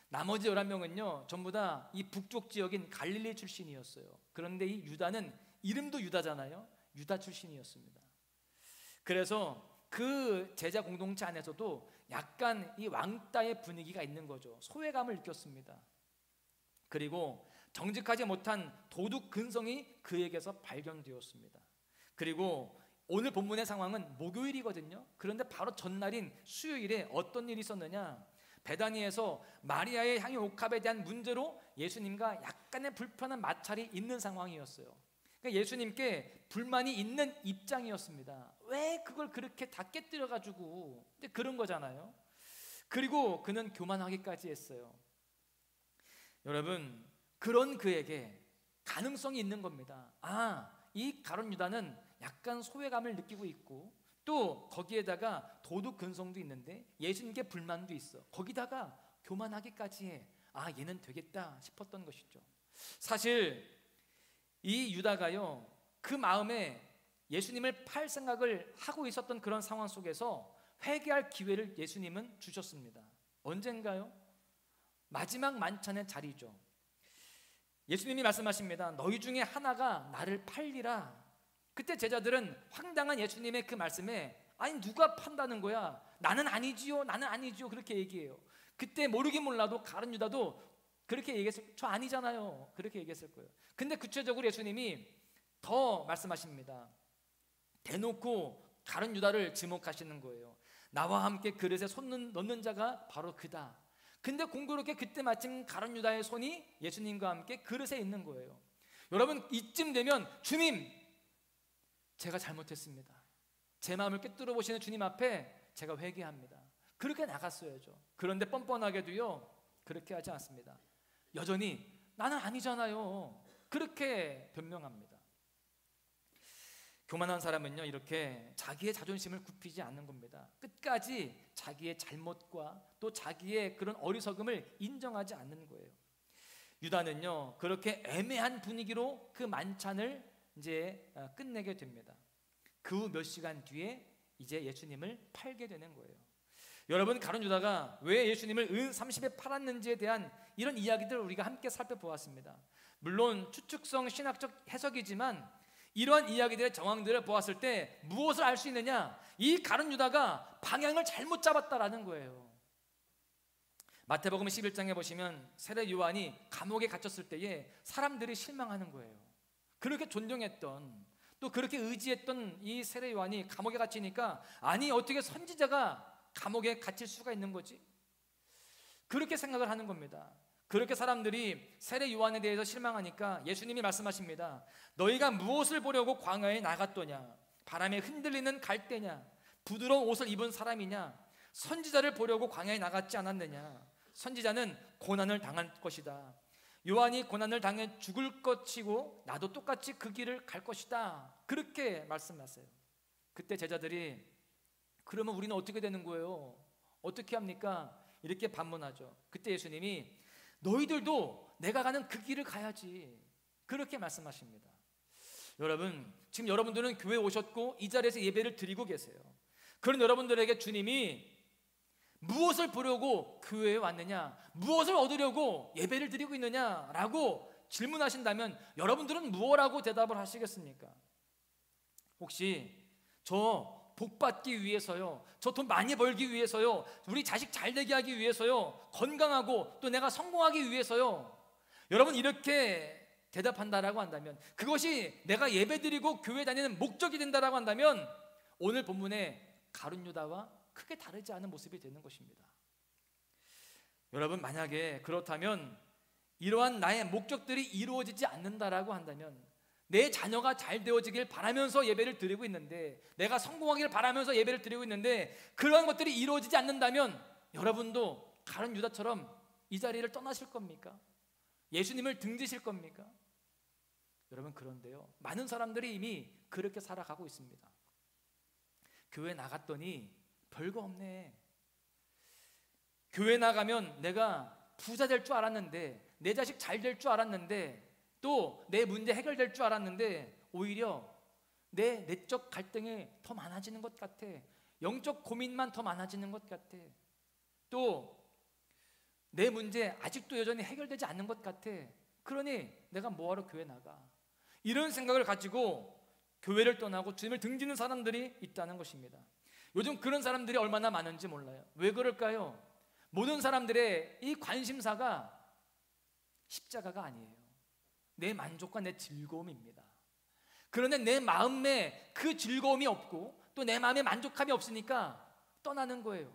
Speaker 1: 나머지 11명은요 전부 다 이 북쪽 지역인 갈릴리 출신이었어요. 그런데 이 유다는 이름도 유다잖아요. 유다 출신이었습니다. 그래서 그 제자 공동체 안에서도 약간 이 왕따의 분위기가 있는 거죠. 소외감을 느꼈습니다. 그리고 정직하지 못한 도둑 근성이 그에게서 발견되었습니다. 그리고 오늘 본문의 상황은 목요일이거든요. 그런데 바로 전날인 수요일에 어떤 일이 있었느냐, 베다니에서 마리아의 향유 옥합에 대한 문제로 예수님과 약간의 불편한 마찰이 있는 상황이었어요. 그러니까 예수님께 불만이 있는 입장이었습니다. 왜 그걸 그렇게 다 깨뜨려가지고, 그런 거잖아요. 그리고 그는 교만하기까지 했어요. 여러분, 그런 그에게 가능성이 있는 겁니다. 이 가룟 유다는 약간 소외감을 느끼고 있고, 또 거기에다가 도둑 근성도 있는데 예수님께 불만도 있어. 거기다가 교만하기까지 해. 얘는 되겠다 싶었던 것이죠. 사실 이 유다가요, 그 마음에 예수님을 팔 생각을 하고 있었던 그런 상황 속에서 회개할 기회를 예수님은 주셨습니다. 언젠가요? 마지막 만찬의 자리죠. 예수님이 말씀하십니다. 너희 중에 하나가 나를 팔리라. 그때 제자들은 황당한 예수님의 그 말씀에, 아니 누가 판다는 거야? 나는 아니지요, 나는 아니지요, 그렇게 얘기해요. 그때 모르긴 몰라도 가룟 유다도 그렇게 얘기했을, 저 아니잖아요, 그렇게 얘기했을 거예요. 근데 구체적으로 예수님이 더 말씀하십니다. 대놓고 가룟 유다를 지목하시는 거예요. 나와 함께 그릇에 손 넣는 자가 바로 그다. 근데 공교롭게 그때 마침 가룟 유다의 손이 예수님과 함께 그릇에 있는 거예요. 여러분, 이쯤 되면 주님, 제가 잘못했습니다, 제 마음을 꿰뚫어 보시는 주님 앞에 제가 회개합니다, 그렇게 나갔어야죠. 그런데 뻔뻔하게도요 그렇게 하지 않습니다. 여전히 나는 아니잖아요, 그렇게 변명합니다. 교만한 사람은요 이렇게 자기의 자존심을 굽히지 않는 겁니다. 끝까지 자기의 잘못과 또 자기의 그런 어리석음을 인정하지 않는 거예요. 유다는요 그렇게 애매한 분위기로 그 만찬을 이제 끝내게 됩니다. 그 후 몇 시간 뒤에 이제 예수님을 팔게 되는 거예요. 여러분, 가룟 유다가 왜 예수님을 은 30에 팔았는지에 대한 이런 이야기들을 우리가 함께 살펴보았습니다. 물론 추측성 신학적 해석이지만 이러한 이야기들의 정황들을 보았을 때 무엇을 알 수 있느냐, 이 가룟 유다가 방향을 잘못 잡았다라는 거예요. 마태복음 11장에 보시면 세례 요한이 감옥에 갇혔을 때에 사람들이 실망하는 거예요. 그렇게 존경했던, 또 그렇게 의지했던 이 세례 요한이 감옥에 갇히니까, 아니 어떻게 선지자가 감옥에 갇힐 수가 있는 거지? 그렇게 생각을 하는 겁니다. 그렇게 사람들이 세례 요한에 대해서 실망하니까 예수님이 말씀하십니다. 너희가 무엇을 보려고 광야에 나갔더냐? 바람에 흔들리는 갈대냐? 부드러운 옷을 입은 사람이냐? 선지자를 보려고 광야에 나갔지 않았느냐? 선지자는 고난을 당할 것이다. 요한이 고난을 당해 죽을 것이고 나도 똑같이 그 길을 갈 것이다. 그렇게 말씀하세요. 그때 제자들이 그러면 우리는 어떻게 되는 거예요? 어떻게 합니까? 이렇게 반문하죠. 그때 예수님이 너희들도 내가 가는 그 길을 가야지, 그렇게 말씀하십니다. 여러분, 지금 여러분들은 교회에 오셨고 이 자리에서 예배를 드리고 계세요. 그런 여러분들에게 주님이 무엇을 보려고 교회에 왔느냐, 무엇을 얻으려고 예배를 드리고 있느냐라고 질문하신다면 여러분들은 무엇라고 대답을 하시겠습니까? 혹시 저 복받기 위해서요, 저 돈 많이 벌기 위해서요, 우리 자식 잘 되게 하기 위해서요, 건강하고 또 내가 성공하기 위해서요, 여러분 이렇게 대답한다라고 한다면, 그것이 내가 예배드리고 교회 다니는 목적이 된다라고 한다면 오늘 본문의 가룟 유다와 크게 다르지 않은 모습이 되는 것입니다. 여러분, 만약에 그렇다면 이러한 나의 목적들이 이루어지지 않는다라고 한다면, 내 자녀가 잘 되어지길 바라면서 예배를 드리고 있는데, 내가 성공하기를 바라면서 예배를 드리고 있는데 그러한 것들이 이루어지지 않는다면 여러분도 가룟 유다처럼 이 자리를 떠나실 겁니까? 예수님을 등지실 겁니까? 여러분, 그런데요, 많은 사람들이 이미 그렇게 살아가고 있습니다. 교회 나갔더니 별거 없네. 교회 나가면 내가 부자 될 줄 알았는데, 내 자식 잘 될 줄 알았는데, 또 내 문제 해결될 줄 알았는데 오히려 내 내적 갈등이 더 많아지는 것 같아. 영적 고민만 더 많아지는 것 같아. 또 내 문제 아직도 여전히 해결되지 않는 것 같아. 그러니 내가 뭐하러 교회 나가? 이런 생각을 가지고 교회를 떠나고 주님을 등지는 사람들이 있다는 것입니다. 요즘 그런 사람들이 얼마나 많은지 몰라요. 왜 그럴까요? 모든 사람들의 이 관심사가 십자가가 아니에요. 내 만족과 내 즐거움입니다. 그런데 내 마음에 그 즐거움이 없고 또 내 마음에 만족함이 없으니까 떠나는 거예요.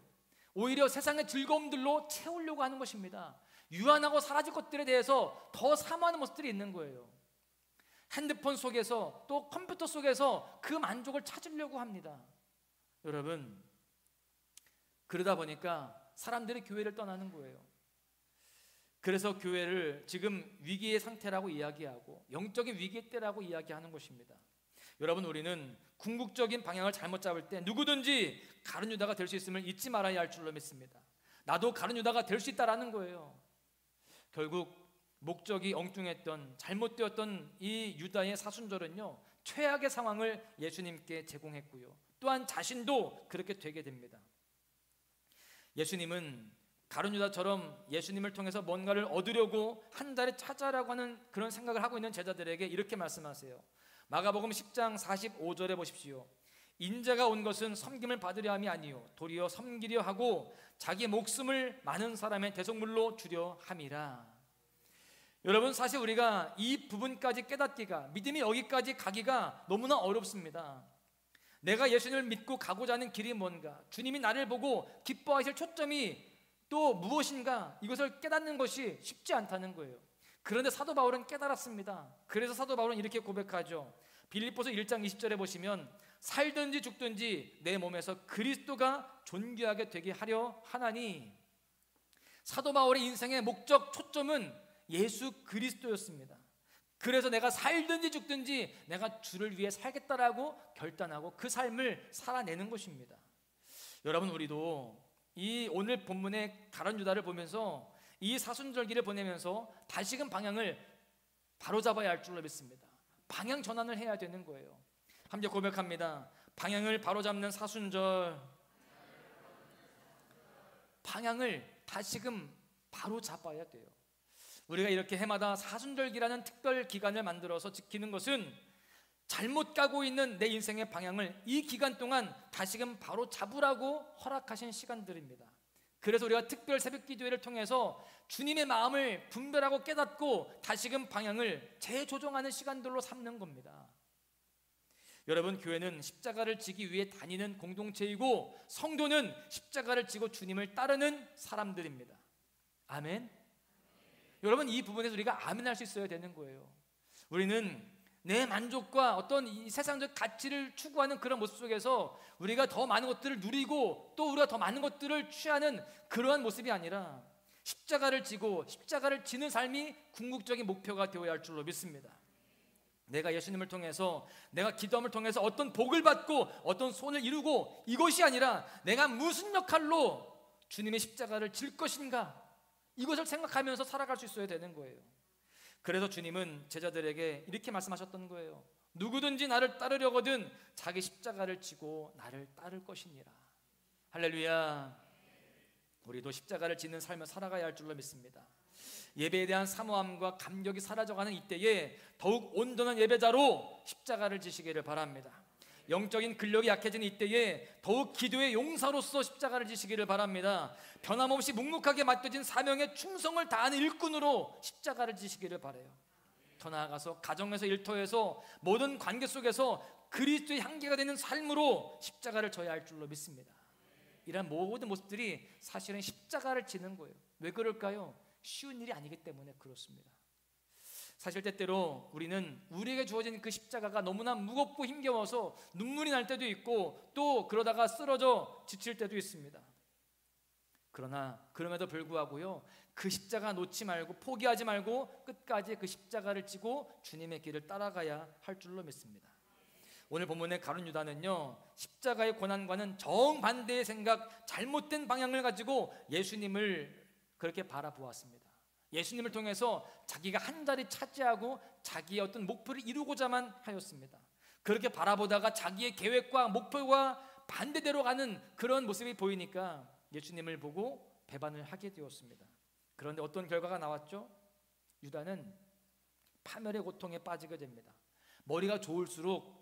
Speaker 1: 오히려 세상의 즐거움들로 채우려고 하는 것입니다. 유한하고 사라질 것들에 대해서 더 사모하는 모습들이 있는 거예요. 핸드폰 속에서 또 컴퓨터 속에서 그 만족을 찾으려고 합니다. 여러분, 그러다 보니까 사람들이 교회를 떠나는 거예요. 그래서 교회를 지금 위기의 상태라고 이야기하고 영적인 위기의 때라고 이야기하는 것입니다. 여러분, 우리는 궁극적인 방향을 잘못 잡을 때 누구든지 가룟 유다가 될 수 있음을 잊지 말아야 할 줄로 믿습니다. 나도 가룟 유다가 될 수 있다라는 거예요. 결국 목적이 엉뚱했던, 잘못되었던 이 유다의 사순절은요, 최악의 상황을 예수님께 제공했고요, 또한 자신도 그렇게 되게 됩니다. 예수님은 가룟 유다처럼 예수님을 통해서 뭔가를 얻으려고 한 달에 찾아라고 하는 그런 생각을 하고 있는 제자들에게 이렇게 말씀하세요. 마가복음 10장 45절에 보십시오. 인자가 온 것은 섬김을 받으려 함이 아니요 도리어 섬기려 하고 자기 목숨을 많은 사람의 대속물로 주려 함이라. 여러분, 사실 우리가 이 부분까지 깨닫기가, 믿음이 여기까지 가기가 너무나 어렵습니다. 내가 예수님을 믿고 가고자 하는 길이 뭔가, 주님이 나를 보고 기뻐하실 초점이 또 무엇인가, 이것을 깨닫는 것이 쉽지 않다는 거예요. 그런데 사도 바울은 깨달았습니다. 그래서 사도 바울은 이렇게 고백하죠. 빌립보서 1장 20절에 보시면 살든지 죽든지 내 몸에서 그리스도가 존귀하게 되게 하려 하나니. 사도 바울의 인생의 목적, 초점은 예수 그리스도였습니다. 그래서 내가 살든지 죽든지 내가 주를 위해 살겠다라고 결단하고 그 삶을 살아내는 것입니다. 여러분, 우리도 이 오늘 본문의 가룟 유다를 보면서 이 사순절기를 보내면서 다시금 방향을 바로잡아야 할 줄로 믿습니다. 방향 전환을 해야 되는 거예요. 함께 고백합니다. 방향을 바로잡는 사순절, 방향을 다시금 바로잡아야 돼요. 우리가 이렇게 해마다 사순절기라는 특별 기간을 만들어서 지키는 것은 잘못 가고 있는 내 인생의 방향을 이 기간 동안 다시금 바로 잡으라고 허락하신 시간들입니다. 그래서 우리가 특별 새벽 기도회를 통해서 주님의 마음을 분별하고 깨닫고 다시금 방향을 재조정하는 시간들로 삼는 겁니다. 여러분, 교회는 십자가를 지기 위해 다니는 공동체이고 성도는 십자가를 지고 주님을 따르는 사람들입니다. 아멘. 여러분, 이 부분에서 우리가 아멘 할 수 있어야 되는 거예요. 우리는 내 만족과 어떤 이 세상적 가치를 추구하는 그런 모습 속에서 우리가 더 많은 것들을 누리고 또 우리가 더 많은 것들을 취하는 그러한 모습이 아니라 십자가를 지고 십자가를 지는 삶이 궁극적인 목표가 되어야 할 줄로 믿습니다. 내가 예수님을 통해서, 내가 기도함을 통해서 어떤 복을 받고 어떤 소원을 이루고, 이것이 아니라 내가 무슨 역할로 주님의 십자가를 질 것인가, 이것을 생각하면서 살아갈 수 있어야 되는 거예요. 그래서 주님은 제자들에게 이렇게 말씀하셨던 거예요. 누구든지 나를 따르려거든 자기 십자가를 지고 나를 따를 것이니라. 할렐루야. 우리도 십자가를 지는 삶을 살아가야 할 줄로 믿습니다. 예배에 대한 사모함과 감격이 사라져가는 이때에 더욱 온전한 예배자로 십자가를 지시기를 바랍니다. 영적인 근력이 약해진 이때에 더욱 기도의 용사로서 십자가를 지시기를 바랍니다. 변함없이 묵묵하게 맡겨진 사명에 충성을 다하는 일꾼으로 십자가를 지시기를 바라요. 더 나아가서 가정에서, 일터에서, 모든 관계 속에서 그리스도의 향기가 되는 삶으로 십자가를 져야 할 줄로 믿습니다. 이런 모든 모습들이 사실은 십자가를 지는 거예요. 왜 그럴까요? 쉬운 일이 아니기 때문에 그렇습니다. 사실 때때로 우리는 우리에게 주어진 그 십자가가 너무나 무겁고 힘겨워서 눈물이 날 때도 있고, 또 그러다가 쓰러져 지칠 때도 있습니다. 그러나 그럼에도 불구하고요, 그 십자가 놓지 말고, 포기하지 말고 끝까지 그 십자가를 지고 주님의 길을 따라가야 할 줄로 믿습니다. 오늘 본문의 가룟 유다는요, 십자가의 고난과는 정반대의 생각, 잘못된 방향을 가지고 예수님을 그렇게 바라보았습니다. 예수님을 통해서 자기가 한 자리 차지하고 자기의 어떤 목표를 이루고자만 하였습니다. 그렇게 바라보다가 자기의 계획과 목표와 반대대로 가는 그런 모습이 보이니까 예수님을 보고 배반을 하게 되었습니다. 그런데 어떤 결과가 나왔죠? 유다는 파멸의 고통에 빠지게 됩니다. 머리가 좋을수록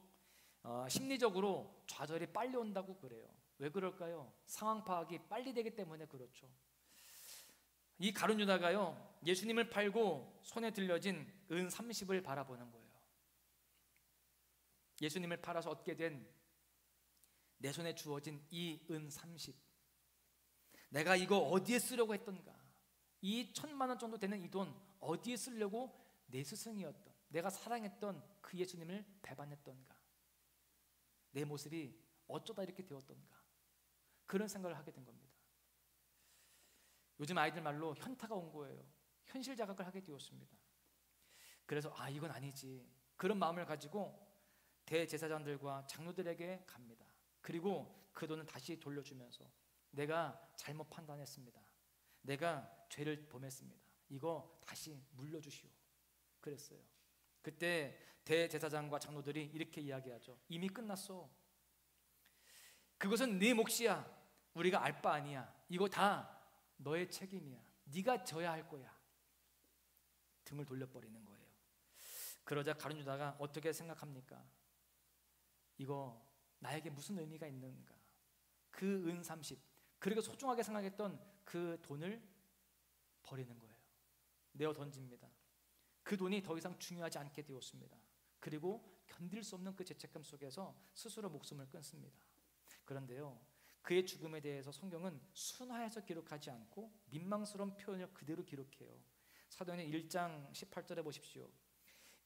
Speaker 1: 심리적으로 좌절이 빨리 온다고 그래요. 왜 그럴까요? 상황 파악이 빨리 되기 때문에 그렇죠. 이 가룟 유다가요, 예수님을 팔고 손에 들려진 은 30을 바라보는 거예요. 예수님을 팔아서 얻게 된 내 손에 주어진 이 은 30, 내가 이거 어디에 쓰려고 했던가, 이 1,000만 원 정도 되는 이 돈 어디에 쓰려고 내 스승이었던, 내가 사랑했던 그 예수님을 배반했던가, 내 모습이 어쩌다 이렇게 되었던가, 그런 생각을 하게 된 겁니다. 요즘 아이들 말로 현타가 온 거예요. 현실 자각을 하게 되었습니다. 그래서 이건 아니지, 그런 마음을 가지고 대제사장들과 장로들에게 갑니다. 그리고 그 돈을 다시 돌려주면서 내가 잘못 판단했습니다, 내가 죄를 범했습니다, 이거 다시 물려주시오, 그랬어요. 그때 대제사장과 장로들이 이렇게 이야기하죠. 이미 끝났어. 그것은 네 몫이야. 우리가 알 바 아니야. 이거 다 너의 책임이야. 네가 져야 할 거야. 등을 돌려버리는 거예요. 그러자 가룟 유다가 어떻게 생각합니까? 이거 나에게 무슨 의미가 있는가? 그 은 30, 그리고 소중하게 생각했던 그 돈을 버리는 거예요. 내어 던집니다. 그 돈이 더 이상 중요하지 않게 되었습니다. 그리고 견딜 수 없는 그 죄책감 속에서 스스로 목숨을 끊습니다. 그런데요, 그의 죽음에 대해서 성경은 순화해서 기록하지 않고 민망스러운 표현을 그대로 기록해요. 사도행전 1장 18절에 보십시오.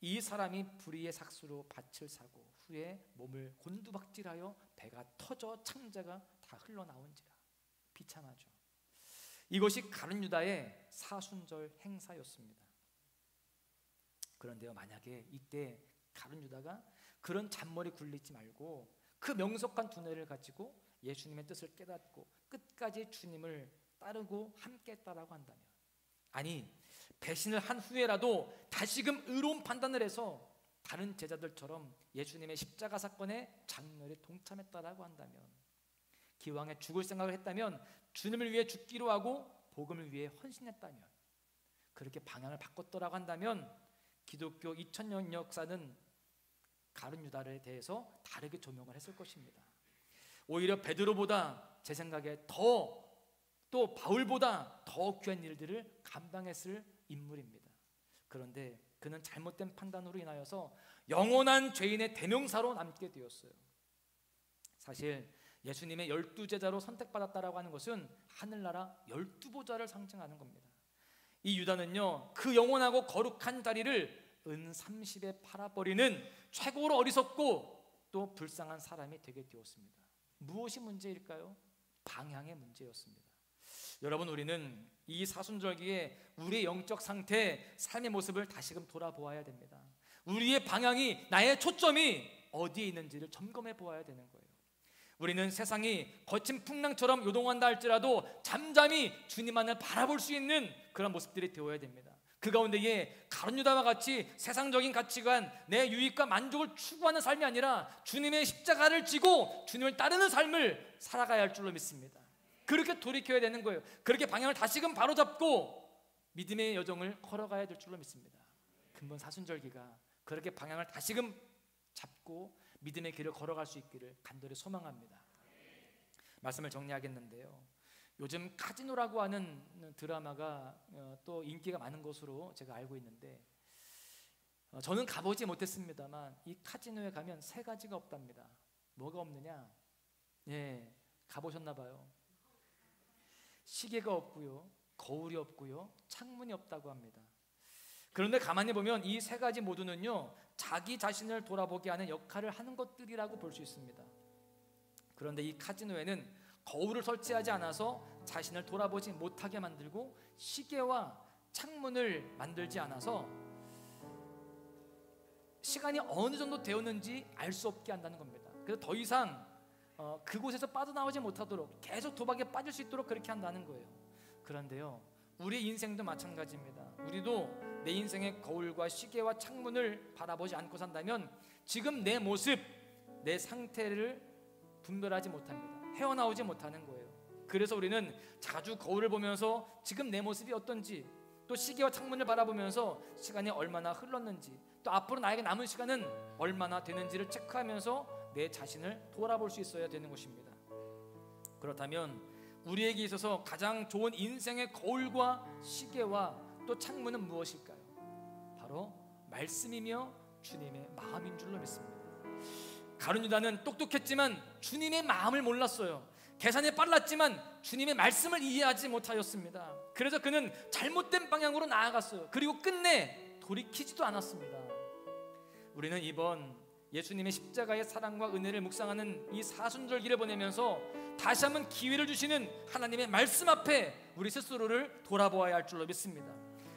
Speaker 1: 이 사람이 불의의 삭수로 밭을 사고 후에 몸을 곤두박질하여 배가 터져 창자가 다 흘러나온지라. 비참하죠. 이것이 가룟 유다의 사순절 행사였습니다. 그런데요, 만약에 이때 가룟 유다가 그런 잔머리 굴리지 말고 그 명석한 두뇌를 가지고 예수님의 뜻을 깨닫고 끝까지 주님을 따르고 함께 했다라고 한다면, 아니 배신을 한 후에라도 다시금 의로운 판단을 해서 다른 제자들처럼 예수님의 십자가 사건에 장렬히 동참했다라고 한다면, 기왕에 죽을 생각을 했다면 주님을 위해 죽기로 하고 복음을 위해 헌신했다면, 그렇게 방향을 바꿨더라고 한다면 기독교 2000년 역사는 가룟 유다에 대해서 다르게 조명을 했을 것입니다. 오히려 베드로보다 제 생각에 또 바울보다 더 귀한 일들을 감당했을 인물입니다. 그런데 그는 잘못된 판단으로 인하여서 영원한 죄인의 대명사로 남게 되었어요. 사실 예수님의 12제자로 선택받았다라고 하는 것은 하늘나라 12보좌를 상징하는 겁니다. 이 유다는요, 그 영원하고 거룩한 자리를 은 30에 팔아버리는 최고로 어리석고 또 불쌍한 사람이 되게 되었습니다. 무엇이 문제일까요? 방향의 문제였습니다. 여러분, 우리는 이 사순절기에 우리의 영적 상태, 삶의 모습을 다시금 돌아보아야 됩니다. 우리의 방향이, 나의 초점이 어디에 있는지를 점검해 보아야 되는 거예요. 우리는 세상이 거친 풍랑처럼 요동한다 할지라도 잠잠히 주님만을 바라볼 수 있는 그런 모습들이 되어야 됩니다. 그 가운데에 가룟 유다와 같이 세상적인 가치관, 내 유익과 만족을 추구하는 삶이 아니라 주님의 십자가를 지고 주님을 따르는 삶을 살아가야 할 줄로 믿습니다. 그렇게 돌이켜야 되는 거예요. 그렇게 방향을 다시금 바로잡고 믿음의 여정을 걸어가야 될 줄로 믿습니다. 근본 사순절기가 그렇게 방향을 다시금 잡고 믿음의 길을 걸어갈 수 있기를 간절히 소망합니다. 말씀을 정리하겠는데요, 요즘 카지노라고 하는 드라마가 또 인기가 많은 것으로 제가 알고 있는데, 저는 가보지 못했습니다만 이 카지노에 가면 세 가지가 없답니다. 뭐가 없느냐? 예, 가보셨나 봐요. 시계가 없고요, 거울이 없고요, 창문이 없다고 합니다. 그런데 가만히 보면 이 세 가지 모두는요, 자기 자신을 돌아보게 하는 역할을 하는 것들이라고 볼 수 있습니다. 그런데 이 카지노에는 거울을 설치하지 않아서 자신을 돌아보지 못하게 만들고, 시계와 창문을 만들지 않아서 시간이 어느 정도 되었는지 알 수 없게 한다는 겁니다. 그래서 더 이상 그곳에서 빠져나오지 못하도록 계속 도박에 빠질 수 있도록 그렇게 한다는 거예요. 그런데요, 우리 인생도 마찬가지입니다. 우리도 내 인생의 거울과 시계와 창문을 바라보지 않고 산다면 지금 내 모습, 내 상태를 분별하지 못합니다. 헤어나오지 못하는 거예요. 그래서 우리는 자주 거울을 보면서 지금 내 모습이 어떤지, 또 시계와 창문을 바라보면서 시간이 얼마나 흘렀는지, 또 앞으로 나에게 남은 시간은 얼마나 되는지를 체크하면서 내 자신을 돌아볼 수 있어야 되는 것입니다. 그렇다면 우리에게 있어서 가장 좋은 인생의 거울과 시계와 또 창문은 무엇일까요? 바로 말씀이며 주님의 마음인 줄로 믿습니다. 가룟 유다는 똑똑했지만 주님의 마음을 몰랐어요. 계산이 빨랐지만 주님의 말씀을 이해하지 못하였습니다. 그래서 그는 잘못된 방향으로 나아갔어요. 그리고 끝내 돌이키지도 않았습니다. 우리는 이번 예수님의 십자가의 사랑과 은혜를 묵상하는 이 사순절기를 보내면서 다시 한번 기회를 주시는 하나님의 말씀 앞에 우리 스스로를 돌아보아야 할 줄로 믿습니다.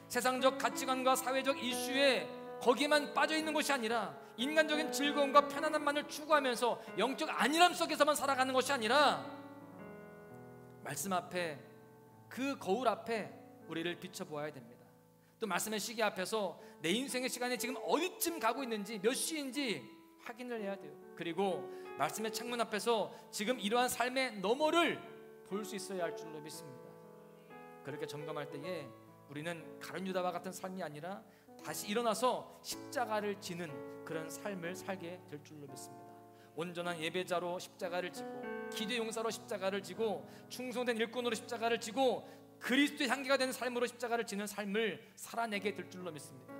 Speaker 1: 세상적 가치관과 사회적 이슈에 거기에만 빠져있는 것이 아니라 인간적인 즐거움과 편안함만을 추구하면서 영적 안일함 속에서만 살아가는 것이 아니라 말씀 앞에, 그 거울 앞에 우리를 비춰보아야 됩니다. 또 말씀의 시계 앞에서 내 인생의 시간이 지금 어디쯤 가고 있는지, 몇 시인지 확인을 해야 돼요. 그리고 말씀의 창문 앞에서 지금 이러한 삶의 너머를 볼 수 있어야 할 줄로 믿습니다. 그렇게 점검할 때에 우리는 가룟 유다와 같은 삶이 아니라 다시 일어나서 십자가를 지는 그런 삶을 살게 될 줄로 믿습니다. 온전한 예배자로 십자가를 지고, 기도의 용사로 십자가를 지고, 충성된 일꾼으로 십자가를 지고, 그리스도의 향기가 되는 삶으로 십자가를 지는 삶을 살아내게 될 줄로 믿습니다.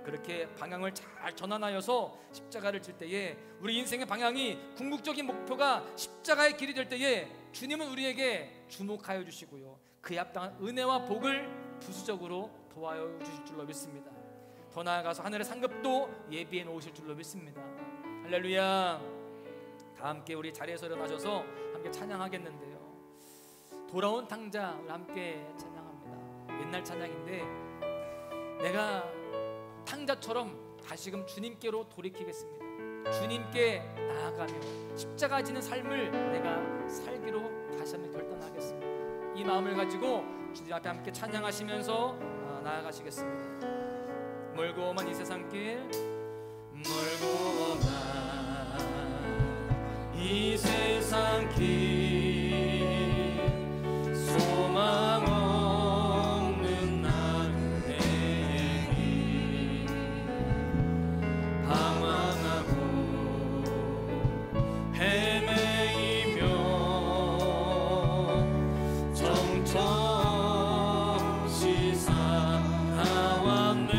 Speaker 1: 그렇게 방향을 잘 전환하여서 십자가를 질 때에 우리 인생의 방향이, 궁극적인 목표가 십자가의 길이 될 때에 주님은 우리에게 주목하여 주시고요, 그에 합당한 은혜와 복을 부수적으로 도와여 주실 줄로 믿습니다. 더 나아가서 하늘의 상급도 예비해 놓으실 줄로 믿습니다. 할렐루야. 다 함께 우리 자리에서 일어나셔서 함께 찬양하겠는데요, 돌아온 탕자 우리 함께 찬양합니다. 옛날 찬양인데, 내가 탕자처럼 다시금 주님께로 돌이키겠습니다. 주님께 나아가며 십자가 지는 삶을 내가 살기로 다시 한번 결단하겠습니다. 이 마음을 가지고 주님 앞에 함께 찬양하시면서 나아가시겠습니다. 멀고 먼 이 세상 길, 멀고 먼 이 세상 길, 소망 없는 나의 길, 방황하고 헤매이며 정처없이 살아왔네.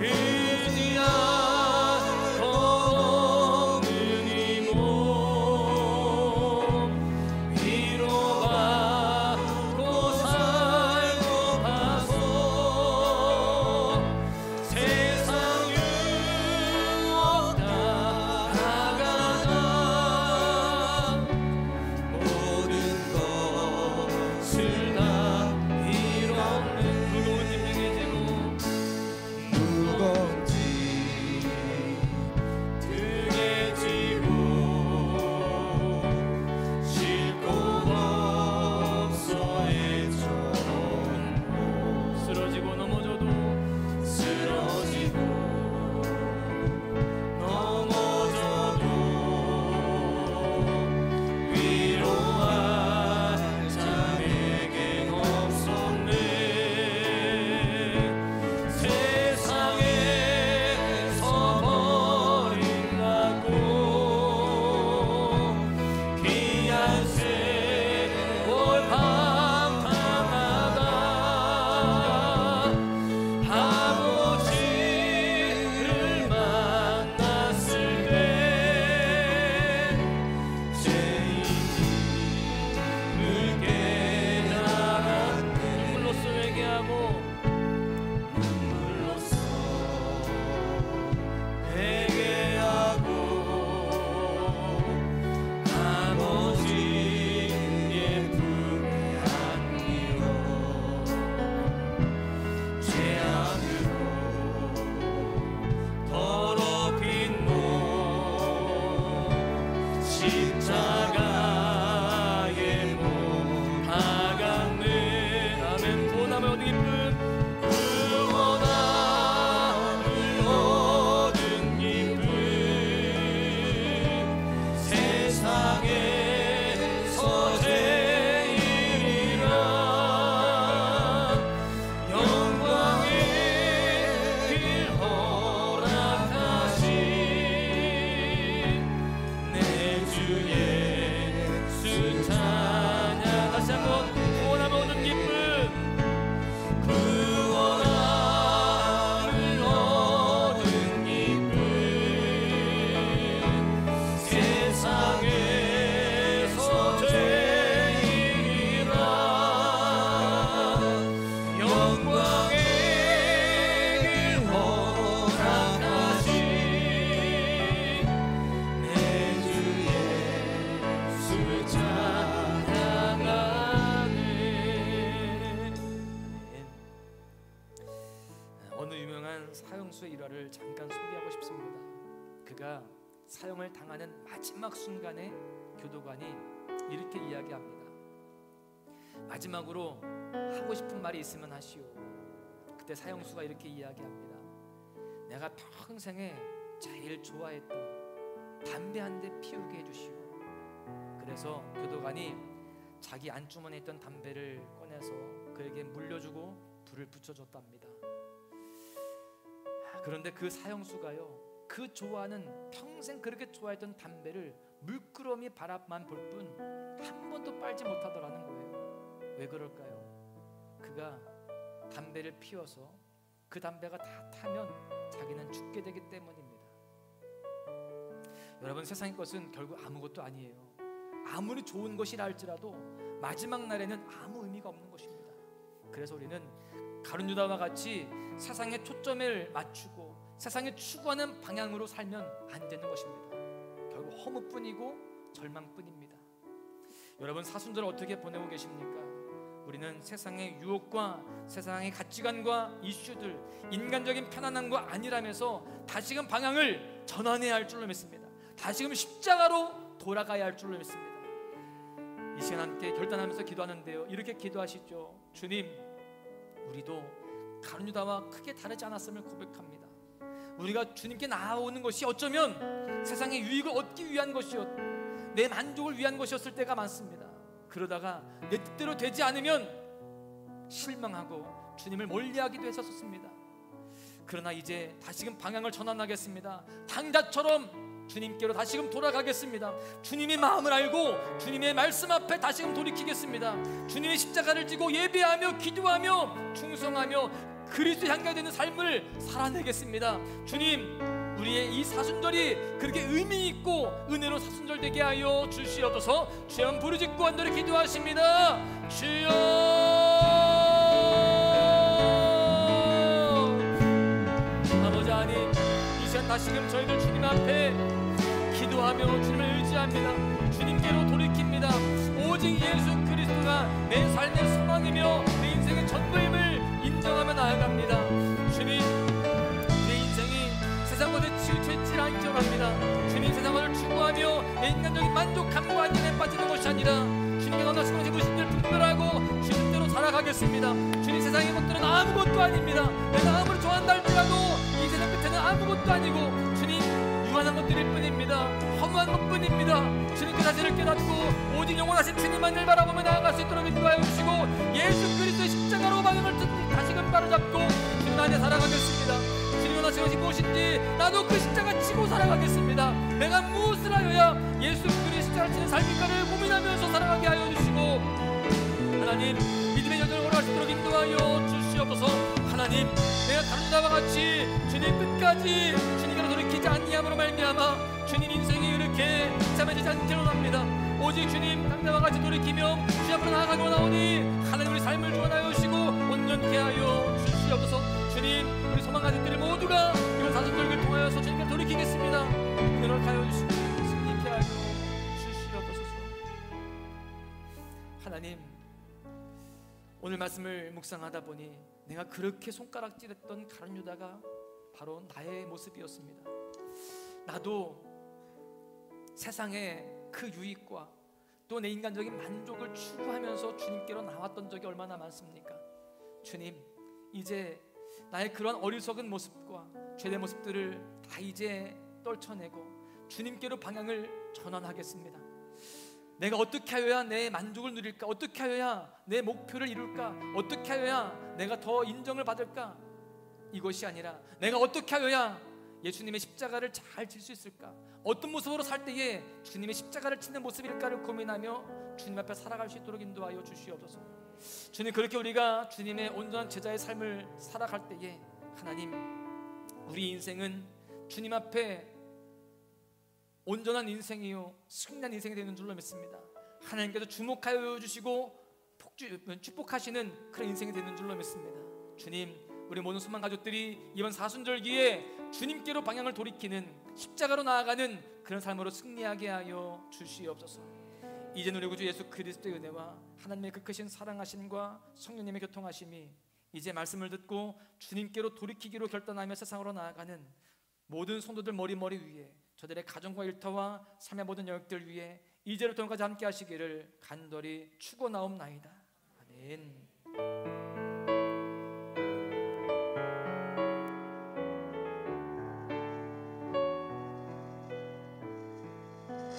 Speaker 1: 의지하고 없는 이
Speaker 2: 세상에서 제일이라 영광의 길 허락하신 내 주 예수 찬양. 다시 한번 구원함 얻은 기쁨, 구원함을 얻은 기쁨, 세상에서 제일이라 영광의 길 허락하신 내 주 예수 찬양하네.
Speaker 1: 어느 유명한 사형수의 일화를 잠깐 소개하고 싶습니다. 그가 사형을 당하는 마지막 순간에 교도관이 이렇게 이야기합니다. 마지막으로 하고 싶은 말이 있으면 하시오. 그때 사형수가 이렇게 이야기합니다. 내가 평생에 제일 좋아했던 담배 한 대 피우게 해주시오. 그래서 교도관이 자기 안주머니에 있던 담배를 꺼내서 그에게 물려주고 불을 붙여줬답니다. 그런데 그 사형수가요, 그 좋아하는, 평생 그렇게 좋아했던 담배를 물끄러미 바라만 볼 뿐 한 번도 빨지 못하더라는 거예요. 왜 그럴까요? 그가 담배를 피워서 그 담배가 다 타면 자기는 죽게 되기 때문입니다. 여러분, 세상의 것은 결국 아무것도 아니에요. 아무리 좋은 것이라 할지라도 마지막 날에는 아무 의미가 없는 것입니다. 그래서 우리는 가룟 유다와 같이 세상에 초점을 맞추고 세상에 추구하는 방향으로 살면 안 되는 것입니다. 결국 허무뿐이고 절망뿐입니다. 여러분, 사순절을 어떻게 보내고 계십니까? 우리는 세상의 유혹과 세상의 가치관과 이슈들, 인간적인 편안함과 안일함에서 다시금 방향을 전환해야 할 줄로 믿습니다. 다시금 십자가로 돌아가야 할 줄로 믿습니다. 이 시간 함께 결단하면서 기도하는데요, 이렇게 기도하시죠. 주님, 우리도 가룟 유다와 크게 다르지 않았음을 고백합니다. 우리가 주님께 나아오는 것이 어쩌면 세상의 유익을 얻기 위한 것이었고 내 만족을 위한 것이었을 때가 많습니다. 그러다가 내 뜻대로 되지 않으면 실망하고 주님을 멀리하기도 했었습니다. 그러나 이제 다시금 방향을 전환하겠습니다. 당자처럼 주님께로 다시금 돌아가겠습니다. 주님의 마음을 알고 주님의 말씀 앞에 다시금 돌이키겠습니다. 주님의 십자가를 지고 예배하며 기도하며 충성하며 그리스도 향기가 되는 삶을 살아내겠습니다. 주님, 우리의 이 사순절이 그렇게 의미 있고 은혜로 사순절 되게 하여 주시옵소서. 주여 부르짖고 간절히 기도하십니다. 주여, 아버지 하나님, 이 시간 다시금 저희들 주님 앞에 기도하며 주님을 의지합니다. 주님께로 돌이킵니다. 오직 예수 그리스도가 내 삶의 소망이며 내 인생의 전부임을 인정하며 나아갑니다. 주님, 내 인생이 세상과는 치우쳐있지 않기 원합니다. 주님, 세상을 추구하며 내 인간적인 만족함과 안전에 빠지는 것이 아니라 주님께 원하시는 것이 무엇인지를 분별하고 주님대로 살아가겠습니다. 주님, 세상의 것들은 아무것도 아닙니다. 내가 아무리 좋아한다 할지라도 이 세상 끝에는 아무것도 아니고 주님, 유한한 것들일 뿐입니다. 허무한 것뿐입니다. 주님, 그 사실을 깨닫고 오직 영원하신 주님만을 바라보며 나아갈 수 있도록 인도하여 주시고 예수 그리스도의 십자가로 방향을 다시금 바로잡고 주님 안에 살아가겠습니다. 주님 원하시는 것이 무엇인지 나도 그 십자가 치고 살아가겠습니다. 내가 무엇을 하여야 예수 그리스도의 십자가를 치는 삶일까를 고민하면서 살아가게 하여 주시고 하나님, 믿음의 여정을 걸어갈 수 있도록 인도하여 주시옵소서. 하나님, 내가 가룟 유다와 같이 주님 끝까지 주님께로 돌이키지 아니함으로 말미암아 주님 인생이 이렇게 참아지지 않기를 원합니다. 오직 주님 당대와 같이 돌이키며 주 앞으로 나아가기 원하오니 하나님, 우리 삶을 주관하여 주시고 온전케 하여 주시옵소서. 주님, 우리 소망 가족들이 모두가 이번 사순절을 통하여서 주님께 돌이키겠습니다. 은혜를 하여 주시고 승리케 하여 주시옵소서. 하나님, 오늘 말씀을 묵상하다 보니 내가 그렇게 손가락질했던 가룟 유다가 바로 나의 모습이었습니다. 나도 세상의 그 유익과 또 내 인간적인 만족을 추구하면서 주님께로 나왔던 적이 얼마나 많습니까? 주님, 이제 나의 그런 어리석은 모습과 죄의 모습들을 다 이제 떨쳐내고 주님께로 방향을 전환하겠습니다. 내가 어떻게 하여야 내 만족을 누릴까? 어떻게 하여야 내 목표를 이룰까? 어떻게 하여야 내가 더 인정을 받을까? 이것이 아니라 내가 어떻게 하여야 예수님의 십자가를 잘 질 수 있을까? 어떤 모습으로 살 때에 주님의 십자가를 치는 모습일까를 고민하며 주님 앞에 살아갈 수 있도록 인도하여 주시옵소서. 주님, 그렇게 우리가 주님의 온전한 제자의 삶을 살아갈 때에 하나님, 우리 인생은 주님 앞에 온전한 인생이요 승리한 인생이 되는 줄로 믿습니다. 하나님께서 주목하여 주시고 축복하시는 그런 인생이 되는 줄로 믿습니다. 주님, 우리 모든 소망 가족들이 이번 사순절기에 주님께로 방향을 돌이키는 십자가로 나아가는 그런 삶으로 승리하게 하여 주시옵소서. 이제 우리 구주 예수 그리스도의 은혜와 하나님의 그 크신 사랑하심과 성령님의 교통하심이 이제 말씀을 듣고 주님께로 돌이키기로 결단하며 세상으로 나아가는 모든 성도들 머리 위에, 저들의 가정과 일터와 삶의 모든 영역들 위에 이제부터 영까지 함께 하시기를 간절히 축원하옵나이다. 아멘.